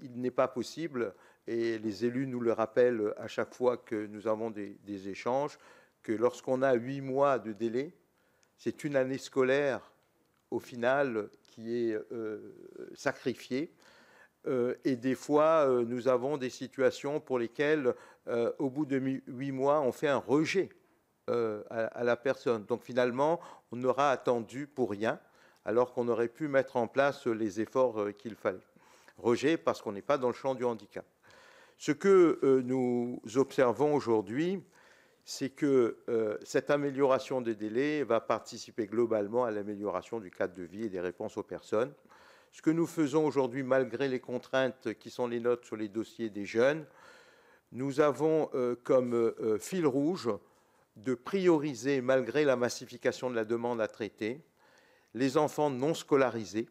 Speaker 4: Il n'est pas possible, et les élus nous le rappellent à chaque fois que nous avons des échanges, que lorsqu'on a 8 mois de délai, c'est une année scolaire, au final, qui est sacrifiée. Et des fois, nous avons des situations pour lesquelles, au bout de 8 mois, on fait un rejet à la personne. Donc finalement, on aura attendu pour rien, alors qu'on aurait pu mettre en place les efforts qu'il fallait. Rejet parce qu'on n'est pas dans le champ du handicap. Ce que nous observons aujourd'hui, c'est que cette amélioration des délais va participer globalement à l'amélioration du cadre de vie et des réponses aux personnes. Ce que nous faisons aujourd'hui, malgré les contraintes qui sont les nôtres sur les dossiers des jeunes, nous avons comme fil rouge de prioriser, malgré la massification de la demande à traiter, les enfants non scolarisés,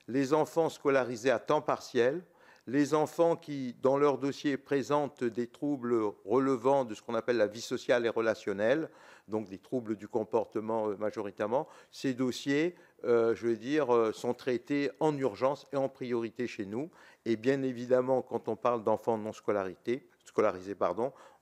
Speaker 4: les enfants scolarisés à temps partiel, les enfants qui, dans leur dossier, présentent des troubles relevant de ce qu'on appelle la vie sociale et relationnelle, donc des troubles du comportement majoritairement. Ces dossiers, je veux dire, sont traités en urgence et en priorité chez nous. Et bien évidemment, quand on parle d'enfants non scolarisés,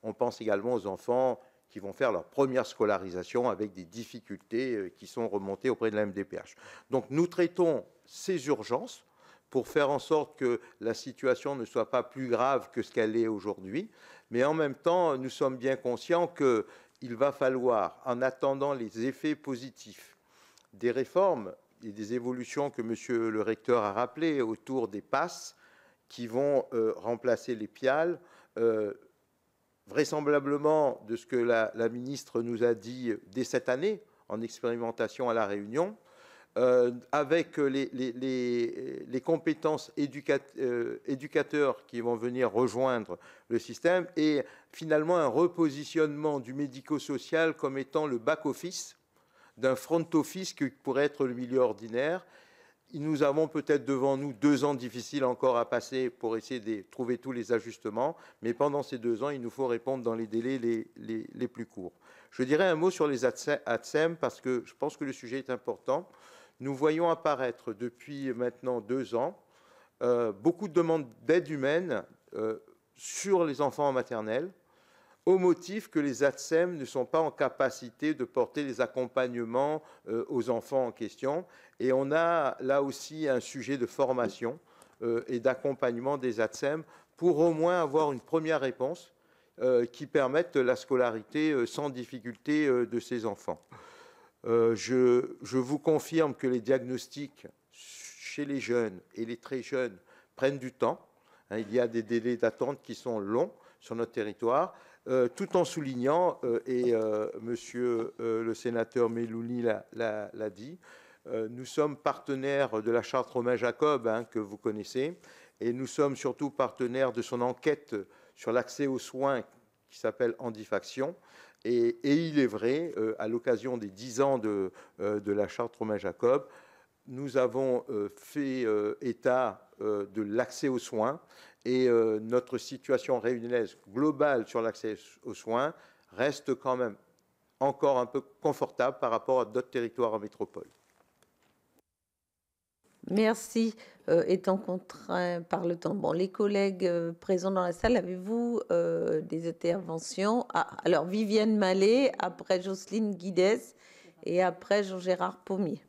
Speaker 4: on pense également aux enfants qui vont faire leur première scolarisation avec des difficultés qui sont remontées auprès de la MDPH. Donc nous traitons ces urgences, pour faire en sorte que la situation ne soit pas plus grave que ce qu'elle est aujourd'hui. Mais en même temps, nous sommes bien conscients qu'il va falloir, en attendant les effets positifs des réformes et des évolutions que Monsieur le recteur a rappelées autour des PASS, qui vont remplacer les PIAL, vraisemblablement de ce que la ministre nous a dit dès cette année, en expérimentation à La Réunion, avec les compétences éducateurs qui vont venir rejoindre le système, et finalement un repositionnement du médico-social comme étant le back-office d'un front-office qui pourrait être le milieu ordinaire. Nous avons peut-être devant nous 2 ans difficiles encore à passer pour essayer de trouver tous les ajustements, mais pendant ces 2 ans, il nous faut répondre dans les délais les plus courts. Je dirais un mot sur les ATSEM parce que je pense que le sujet est important. Nous voyons apparaître depuis maintenant 2 ans beaucoup de demandes d'aide humaine sur les enfants en maternelle, au motif que les ATSEM ne sont pas en capacité de porter les accompagnements aux enfants en question. Et on a là aussi un sujet de formation et d'accompagnement des ATSEM pour au moins avoir une première réponse qui permette la scolarité sans difficulté de ces enfants. Je vous confirme que les diagnostics chez les jeunes et les très jeunes prennent du temps. Il y a des délais d'attente qui sont longs sur notre territoire. Tout en soulignant, et monsieur le sénateur Melouni l'a dit, nous sommes partenaires de la charte Romain-Jacob, que vous connaissez, et nous sommes surtout partenaires de son enquête sur l'accès aux soins qui s'appelle Handifaction. Et il est vrai, à l'occasion des 10 ans de la charte Romain-Jacob, nous avons fait état de l'accès aux soins. Et notre situation réunionnaise globale sur l'accès aux soins reste quand même encore un peu confortable par rapport à d'autres territoires en métropole.
Speaker 7: Merci. Étant contraint par le temps. Bon, les collègues présents dans la salle, avez-vous des interventions? Alors, Viviane Mallet, après Jocelyne Guidez et après Jean-Gérard Pommier.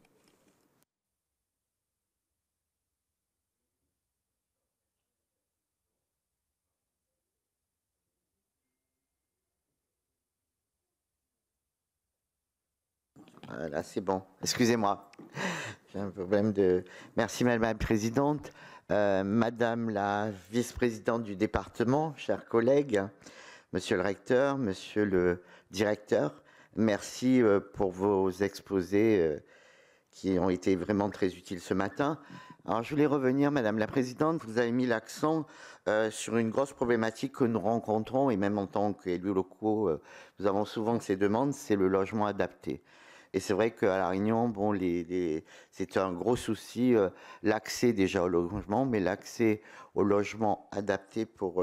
Speaker 10: Là, c'est bon. Excusez-moi. J'ai un problème de... Merci, Madame la Présidente. Madame la Vice-présidente du département, chers collègues, Monsieur le Recteur, Monsieur le Directeur, merci pour vos exposés qui ont été vraiment très utiles ce matin. Alors, je voulais revenir, Madame la Présidente, vous avez mis l'accent sur une grosse problématique que nous rencontrons, et même en tant qu'élus locaux, nous avons souvent ces demandes, c'est le logement adapté. Et c'est vrai qu'à La Réunion, bon, c'est un gros souci, l'accès déjà au logement, mais l'accès au logement adapté pour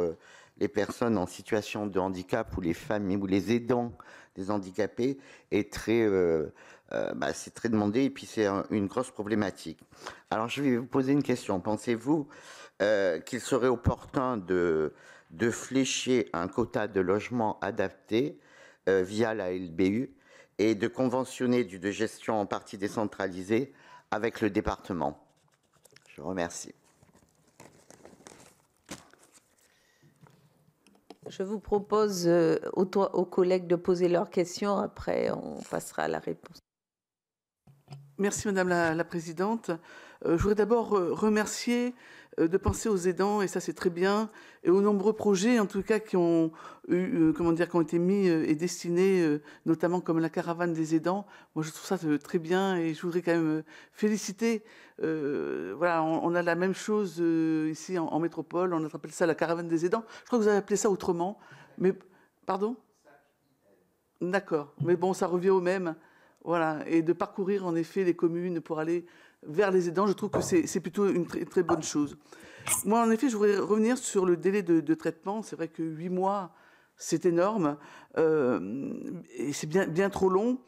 Speaker 10: les personnes en situation de handicap ou les familles ou les aidants des handicapés est très, c'est très demandé et puis c'est une grosse problématique. Alors je vais vous poser une question. Pensez-vous qu'il serait opportun de flécher un quota de logements adaptés via la LBU et de conventionner de gestion en partie décentralisée avec le département? Je vous remercie.
Speaker 7: Je vous propose aux collègues de poser leurs questions. Après, on passera à la réponse.
Speaker 11: Merci Madame la Présidente. Je voudrais d'abord remercier de penser aux aidants, et ça c'est très bien, et aux nombreux projets en tout cas qui ont eu, qui ont été mis et destinés, notamment comme la caravane des aidants. Moi je trouve ça très bien et je voudrais quand même féliciter. Voilà, on a la même chose ici en métropole, on appelle ça la caravane des aidants. Je crois que vous avez appelé ça autrement, mais pardon ? D'accord, mais bon, ça revient au même. Voilà, et de parcourir en effet les communes pour aller vers les aidants, je trouve que c'est plutôt une très bonne chose. Moi, en effet, je voudrais revenir sur le délai de traitement. C'est vrai que 8 mois, c'est énorme, et c'est bien trop long.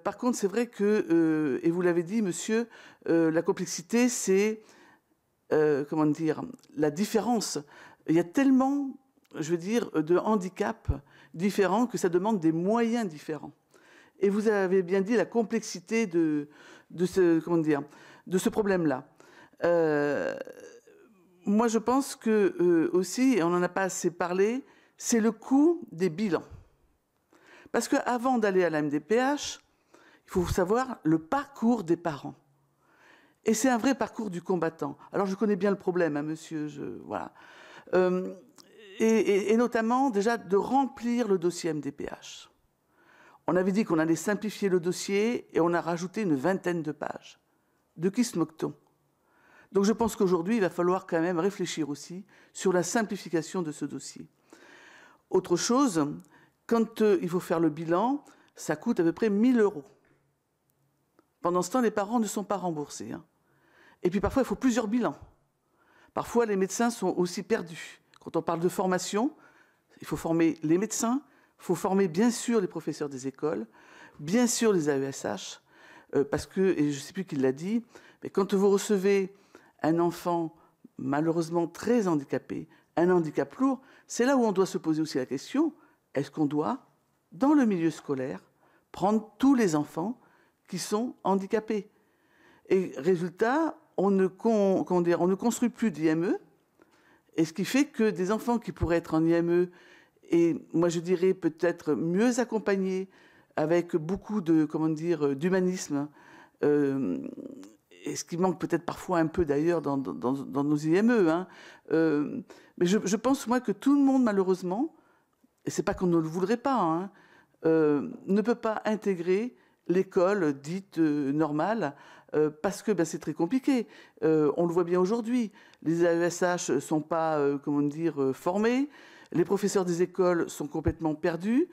Speaker 11: Par contre, c'est vrai que, et vous l'avez dit, monsieur, la complexité, c'est, la différence. Il y a tellement, je veux dire, de handicaps différents que ça demande des moyens différents. Et vous avez bien dit la complexité de ce problème-là. Moi, je pense que aussi, et on n'en a pas assez parlé, c'est le coût des bilans. Parce qu'avant d'aller à la MDPH, il faut savoir le parcours des parents. Et c'est un vrai parcours du combattant. Alors, je connais bien le problème, hein, monsieur, voilà. Et notamment, déjà, de remplir le dossier MDPH. On avait dit qu'on allait simplifier le dossier et on a rajouté une 20aine de pages. De qui se moque-t-on? Donc, je pense qu'aujourd'hui, il va falloir quand même réfléchir aussi sur la simplification de ce dossier. Autre chose, quand il faut faire le bilan, ça coûte à peu près 1 000 €. Pendant ce temps, les parents ne sont pas remboursés. Hein. Et puis parfois, il faut plusieurs bilans. Parfois, les médecins sont aussi perdus. Quand on parle de formation, il faut former les médecins, il faut former bien sûr les professeurs des écoles, bien sûr les AESH, parce que, et je ne sais plus qui l'a dit, mais quand vous recevez un enfant malheureusement très handicapé, un handicap lourd, c'est là où on doit se poser aussi la question, est-ce qu'on doit, dans le milieu scolaire, prendre tous les enfants qui sont handicapés? Et résultat, on ne construit plus d'IME, et ce qui fait que des enfants qui pourraient être en IME, et moi je dirais peut-être mieux accompagnés, avec beaucoup de, d'humanisme, et ce qui manque peut-être parfois un peu d'ailleurs dans nos IME. Hein, mais je pense, moi, que tout le monde, malheureusement, et c'est pas qu'on ne le voudrait pas, hein, ne peut pas intégrer l'école dite normale, parce que c'est très compliqué. On le voit bien aujourd'hui. Les AESH ne sont pas, formés. Les professeurs des écoles sont complètement perdus.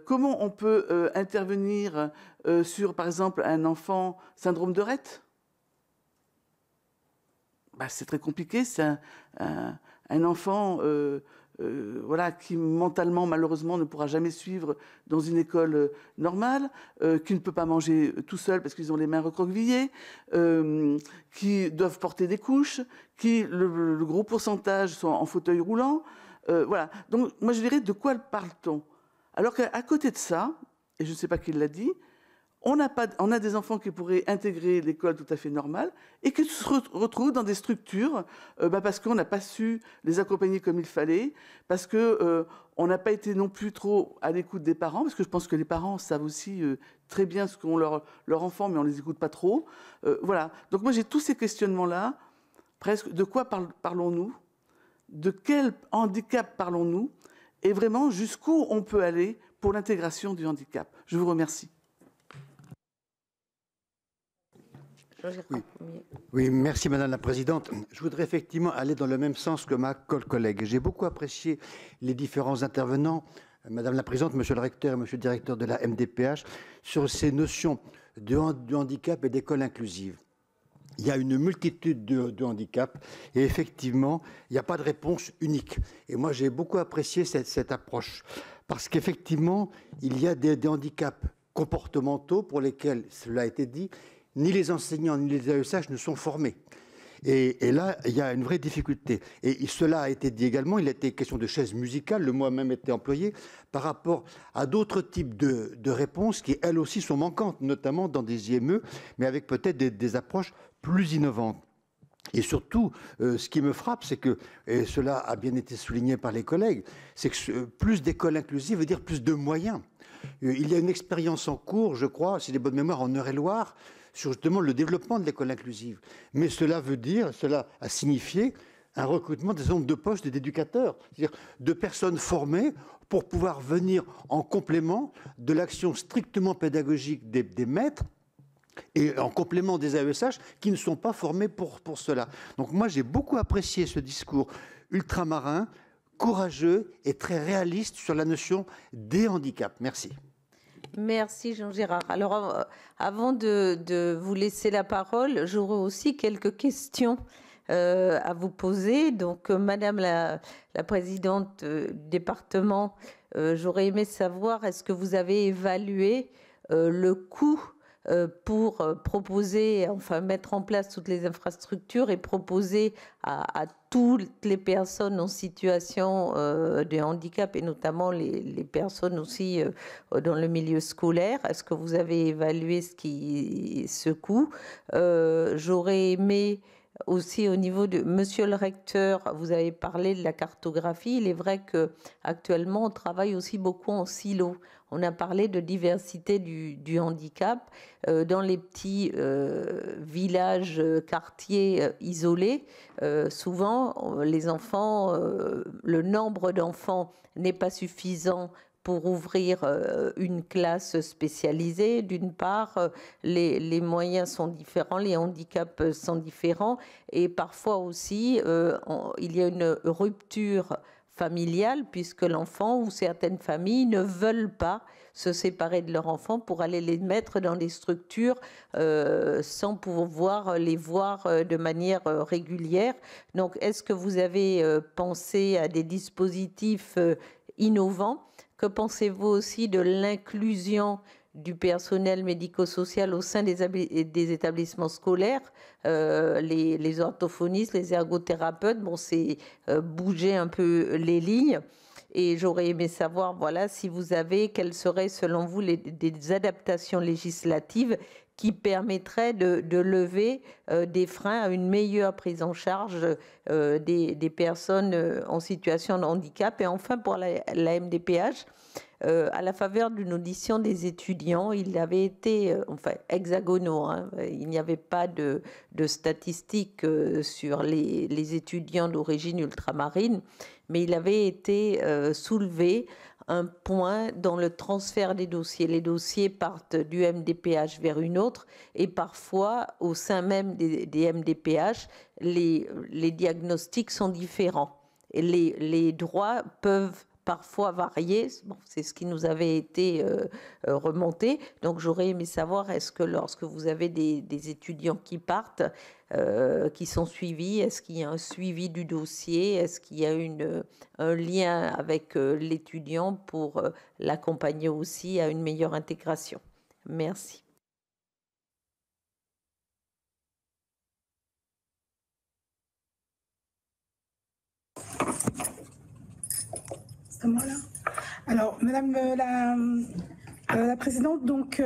Speaker 11: Comment on peut intervenir sur, par exemple, un enfant syndrome de Rett? C'est très compliqué. C'est un enfant qui mentalement, malheureusement, ne pourra jamais suivre dans une école normale, qui ne peut pas manger tout seul parce qu'ils ont les mains recroquevillées, qui doivent porter des couches, qui, le gros pourcentage, sont en fauteuil roulant. Voilà. Donc, moi, je dirais, de quoi parle-t-on? Alors qu'à côté de ça, et je ne sais pas qui l'a dit, on a des enfants qui pourraient intégrer l'école tout à fait normale et qui se retrouvent dans des structures parce qu'on n'a pas su les accompagner comme il fallait, parce qu'on n'a pas été non plus trop à l'écoute des parents, parce que je pense que les parents savent aussi très bien ce qu'ont leurs enfants, mais on ne les écoute pas trop. Voilà. Donc moi, j'ai tous ces questionnements-là. Presque, de quoi parlons-nous? De quel handicap parlons-nous? Et vraiment, jusqu'où on peut aller pour l'intégration du handicap? Je vous remercie.
Speaker 12: Oui, merci Madame la Présidente. Je voudrais effectivement aller dans le même sens que ma collègue. J'ai beaucoup apprécié les différents intervenants, Madame la Présidente, Monsieur le Recteur et Monsieur le Directeur de la MDPH, sur ces notions de handicap et d'école inclusive. Il y a une multitude de handicaps et effectivement, il n'y a pas de réponse unique. Et moi, j'ai beaucoup apprécié cette approche parce qu'effectivement, il y a des handicaps comportementaux pour lesquels, cela a été dit, ni les enseignants ni les AESH ne sont formés. Et là, il y a une vraie difficulté. Et cela a été dit également, il a été question de chaises musicales, le mot a même été employé, par rapport à d'autres types de réponses qui, elles aussi, sont manquantes, notamment dans des IME, mais avec peut-être des approches plus innovantes. Et surtout, ce qui me frappe, c'est que, et cela a bien été souligné par les collègues, c'est que plus d'écoles inclusives veut dire plus de moyens. Il y a une expérience en cours, je crois, si j'ai bonne mémoire, en Eure-et-Loire, sur justement le développement de l'école inclusive. Mais cela a signifié un recrutement des nombres de postes d'éducateurs, c'est-à-dire de personnes formées pour pouvoir venir en complément de l'action strictement pédagogique des maîtres et en complément des AESH qui ne sont pas formés pour cela. Donc moi, j'ai beaucoup apprécié ce discours ultramarin, courageux et très réaliste sur la notion des handicaps. Merci.
Speaker 7: Merci Jean-Gérard. Alors, avant de vous laisser la parole, j'aurais aussi quelques questions à vous poser. Donc, Madame la présidente du département, j'aurais aimé savoir, est-ce que vous avez évalué le coût pour proposer, enfin mettre en place toutes les infrastructures et proposer à toutes les personnes en situation de handicap et notamment les personnes aussi dans le milieu scolaire. Est-ce que vous avez évalué ce coût? J'aurais aimé aussi au niveau de Monsieur le recteur, vous avez parlé de la cartographie. Il est vrai que actuellement on travaille aussi beaucoup en silo. On a parlé de diversité du handicap dans les petits villages, quartiers isolés. Souvent, les enfants, le nombre d'enfants n'est pas suffisant pour ouvrir une classe spécialisée. D'une part, les moyens sont différents, les handicaps sont différents et parfois aussi il y a une rupture familiale puisque l'enfant ou certaines familles ne veulent pas se séparer de leur enfant pour aller les mettre dans des structures sans pouvoir les voir de manière régulière. Donc, est-ce que vous avez pensé à des dispositifs innovants? Que pensez-vous aussi de l'inclusion du personnel médico-social au sein des établissements scolaires? Les orthophonistes, les ergothérapeutes, bon, c'est bouger un peu les lignes. Et j'aurais aimé savoir, voilà, si vous avez, quelles seraient selon vous des adaptations législatives qui permettraient de lever des freins à une meilleure prise en charge des personnes en situation de handicap. Et enfin, pour la MDPH, à la faveur d'une audition des étudiants, il avait été, enfin, hexagonaux, hein, il n'y avait pas de statistiques sur les étudiants d'origine ultramarine, mais il avait été soulevé un point dans le transfert des dossiers. Les dossiers partent du MDPH vers une autre et parfois, au sein même des MDPH, les diagnostics sont différents. Et les droits peuvent parfois varier. Bon, c'est ce qui nous avait été remonté. Donc, j'aurais aimé savoir, est-ce que lorsque vous avez des étudiants qui partent, qui sont suivis, est-ce qu'il y a un suivi du dossier? Est-ce qu'il y a un lien avec l'étudiant pour l'accompagner aussi à une meilleure intégration? Merci.
Speaker 2: Alors, Madame la Présidente, donc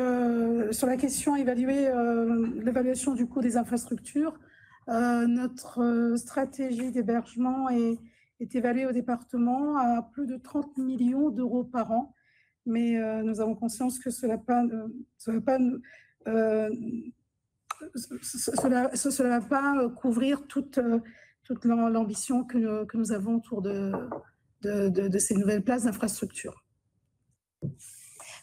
Speaker 2: sur la question l'évaluation du coût des infrastructures, notre stratégie d'hébergement est évaluée au département à plus de 30 millions d'euros par an, mais nous avons conscience que cela ne va pas couvrir toute l'ambition que nous avons autour de ces nouvelles places d'infrastructure.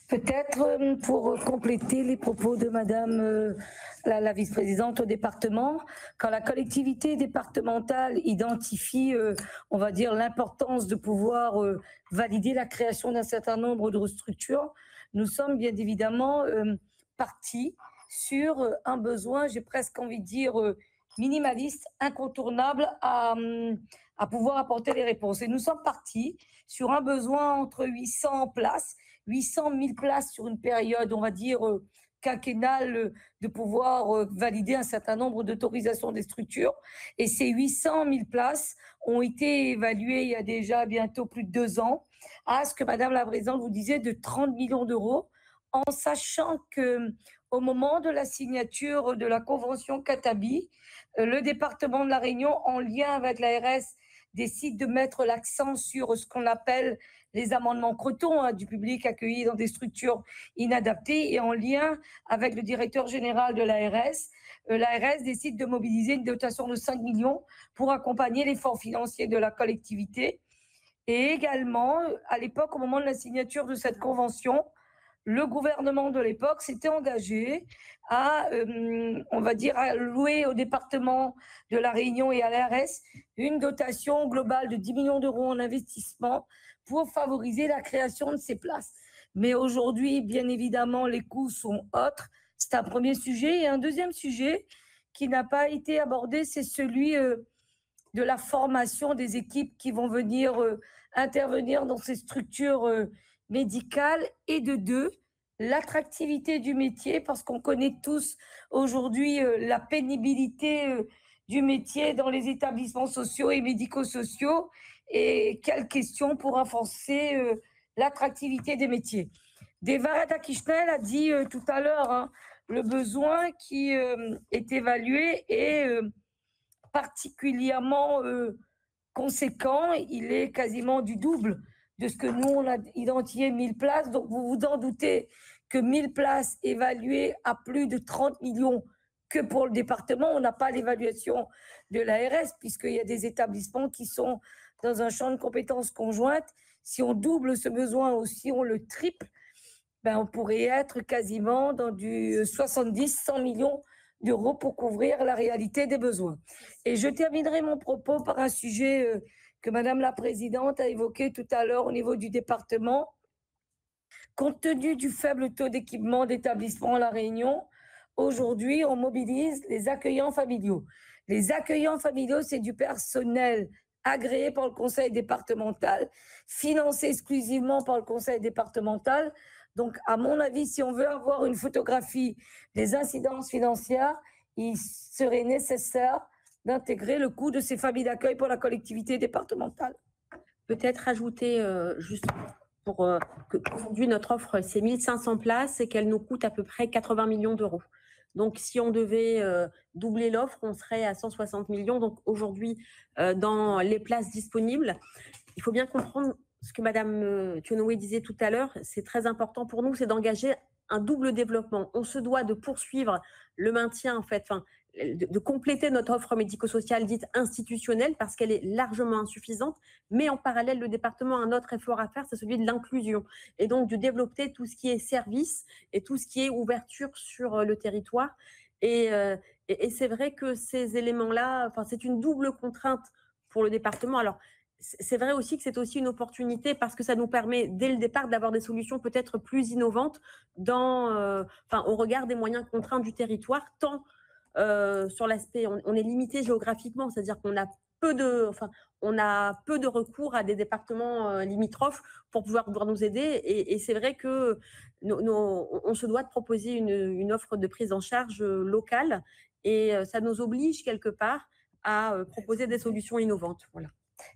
Speaker 9: Peut-être pour compléter les propos de Madame la vice-présidente au département, quand la collectivité départementale identifie, on va dire, l'importance de pouvoir valider la création d'un certain nombre de structures, nous sommes bien évidemment partis sur un besoin, j'ai presque envie de dire, minimaliste, incontournable à pouvoir apporter les réponses. Et nous sommes partis sur un besoin entre 800 places, 800 000 places sur une période, on va dire, quinquennale, de pouvoir valider un certain nombre d'autorisations des structures. Et ces 800 000 places ont été évaluées il y a déjà bientôt plus de 2 ans à ce que Madame la Présidente vous disait de 30 millions d'euros, en sachant qu'au moment de la signature de la convention Katabi, le département de La Réunion, en lien avec l'ARS, décide de mettre l'accent sur ce qu'on appelle les amendements crotons du public accueilli dans des structures inadaptées, et en lien avec le directeur général de l'ARS décide de mobiliser une dotation de 5 millions pour accompagner l'effort financier de la collectivité. Et également, à l'époque, au moment de la signature de cette convention, le gouvernement de l'époque s'était engagé à, on va dire, à louer au département de La Réunion et à l'ARS une dotation globale de 10 millions d'euros en investissement pour favoriser la création de ces places. Mais aujourd'hui, bien évidemment, les coûts sont autres. C'est un premier sujet. Et un deuxième sujet qui n'a pas été abordé, c'est celui de la formation des équipes qui vont venir intervenir dans ces structures médicales, et de deux, l'attractivité du métier, parce qu'on connaît tous aujourd'hui la pénibilité du métier dans les établissements sociaux et médico-sociaux, et quelle question pour renforcer l'attractivité des métiers. Devarada Kishnel a dit tout à l'heure le besoin qui est évalué est particulièrement conséquent. Il est quasiment du double de ce que nous, on a identifié 1000 places. Donc, vous vous en doutez que 1000 places évaluées à plus de 30 millions que pour le département, on n'a pas l'évaluation de l'ARS, puisqu'il y a des établissements qui sont dans un champ de compétences conjointes. Si on double ce besoin ou si on le triple, ben on pourrait être quasiment dans du 70-100 millions d'euros pour couvrir la réalité des besoins. Et je terminerai mon propos par un sujet que Madame la Présidente a évoqué tout à l'heure au niveau du département. Compte tenu du faible taux d'équipement d'établissements à La Réunion, aujourd'hui, on mobilise les accueillants familiaux. Les accueillants familiaux, c'est du personnel agréé par le conseil départemental, financé exclusivement par le conseil départemental. Donc, à mon avis, si on veut avoir une photographie des incidences financières, il serait nécessaire d'intégrer le coût de ces familles d'accueil pour la collectivité départementale.
Speaker 6: Peut-être ajouter juste pour qu'aujourd'hui notre offre c'est 1500 places et qu'elle nous coûte à peu près 80 millions d'euros. Donc si on devait doubler l'offre, on serait à 160 millions. Donc aujourd'hui, dans les places disponibles, il faut bien comprendre ce que Madame Thionoué disait tout à l'heure, c'est très important pour nous, c'est d'engager un double développement. On se doit de poursuivre le maintien, en fait, de compléter notre offre médico-sociale dite institutionnelle parce qu'elle est largement insuffisante, mais en parallèle, le département a un autre effort à faire, c'est celui de l'inclusion et donc de développer tout ce qui est service et tout ce qui est ouverture sur le territoire. Et c'est vrai que ces éléments-là, enfin, c'est une double contrainte pour le département. Alors, c'est vrai aussi que c'est aussi une opportunité parce que ça nous permet dès le départ d'avoir des solutions peut-être plus innovantes au regard des moyens contraints du territoire, tant sur l'aspect, on est limité géographiquement, c'est-à-dire qu'on a peu de recours à des départements limitrophes pour pouvoir nous aider. Et c'est vrai que on se doit de proposer une offre de prise en charge locale et ça nous oblige quelque part à proposer des solutions innovantes. Voilà.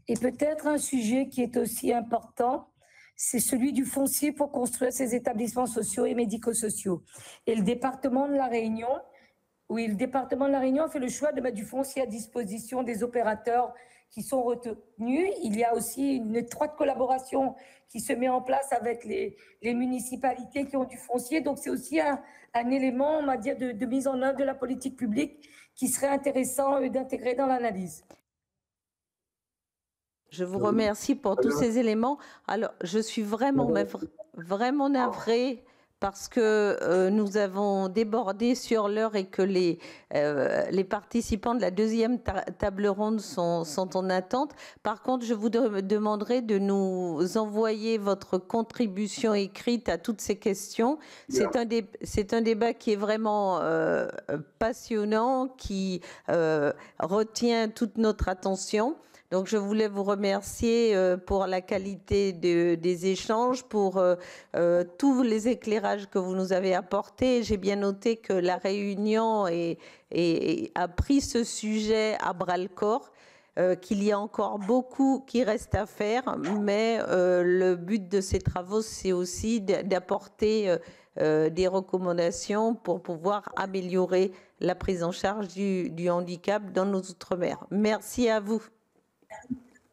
Speaker 9: Et peut-être un sujet qui est aussi important, c'est celui du foncier pour construire ces établissements sociaux et médico-sociaux. Et le département de La Réunion, le département de La Réunion fait le choix de mettre du foncier à disposition des opérateurs qui sont retenus. Il y a aussi une étroite collaboration qui se met en place avec les municipalités qui ont du foncier. Donc, c'est aussi un élément, on va dire, de mise en œuvre de la politique publique qui serait intéressant d'intégrer dans l'analyse.
Speaker 7: Je vous remercie pour tous ces éléments. Alors, je suis vraiment navrée parce que nous avons débordé sur l'heure et que les participants de la deuxième table ronde sont en attente. Par contre, je vous demanderai de nous envoyer votre contribution écrite à toutes ces questions. C'est un débat qui est vraiment passionnant, qui retient toute notre attention. Donc, je voulais vous remercier pour la qualité des échanges, pour tous les éclairages que vous nous avez apportés. J'ai bien noté que la Réunion a pris ce sujet à bras-le-corps, qu'il y a encore beaucoup qui reste à faire, mais le but de ces travaux, c'est aussi d'apporter des recommandations pour pouvoir améliorer la prise en charge du handicap dans nos outre-mer. Merci à vous.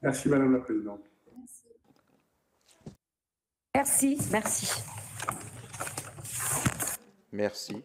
Speaker 3: Merci Madame la Présidente.
Speaker 9: Merci.
Speaker 4: Merci.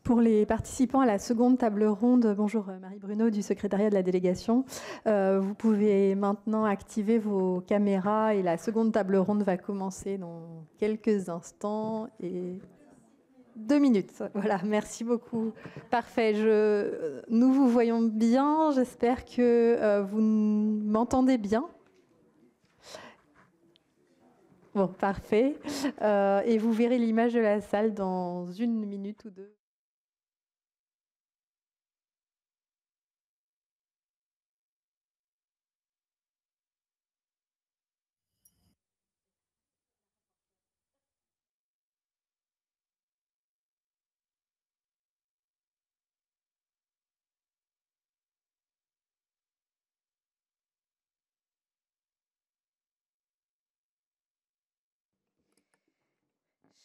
Speaker 13: Pour les participants à la seconde table ronde, bonjour Marie Bruno du secrétariat de la délégation. Vous pouvez maintenant activer vos caméras et la seconde table ronde va commencer dans quelques instants et 2 minutes. Voilà, merci beaucoup. Parfait. Nous vous voyons bien. J'espère que vous m'entendez bien. Bon, parfait. Et vous verrez l'image de la salle dans 1 minute ou 2.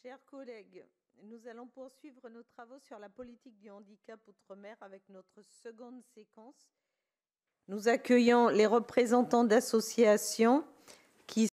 Speaker 1: Chers collègues, nous allons poursuivre nos travaux sur la politique du handicap outre-mer avec notre seconde séquence. Nous accueillons les représentants d'associations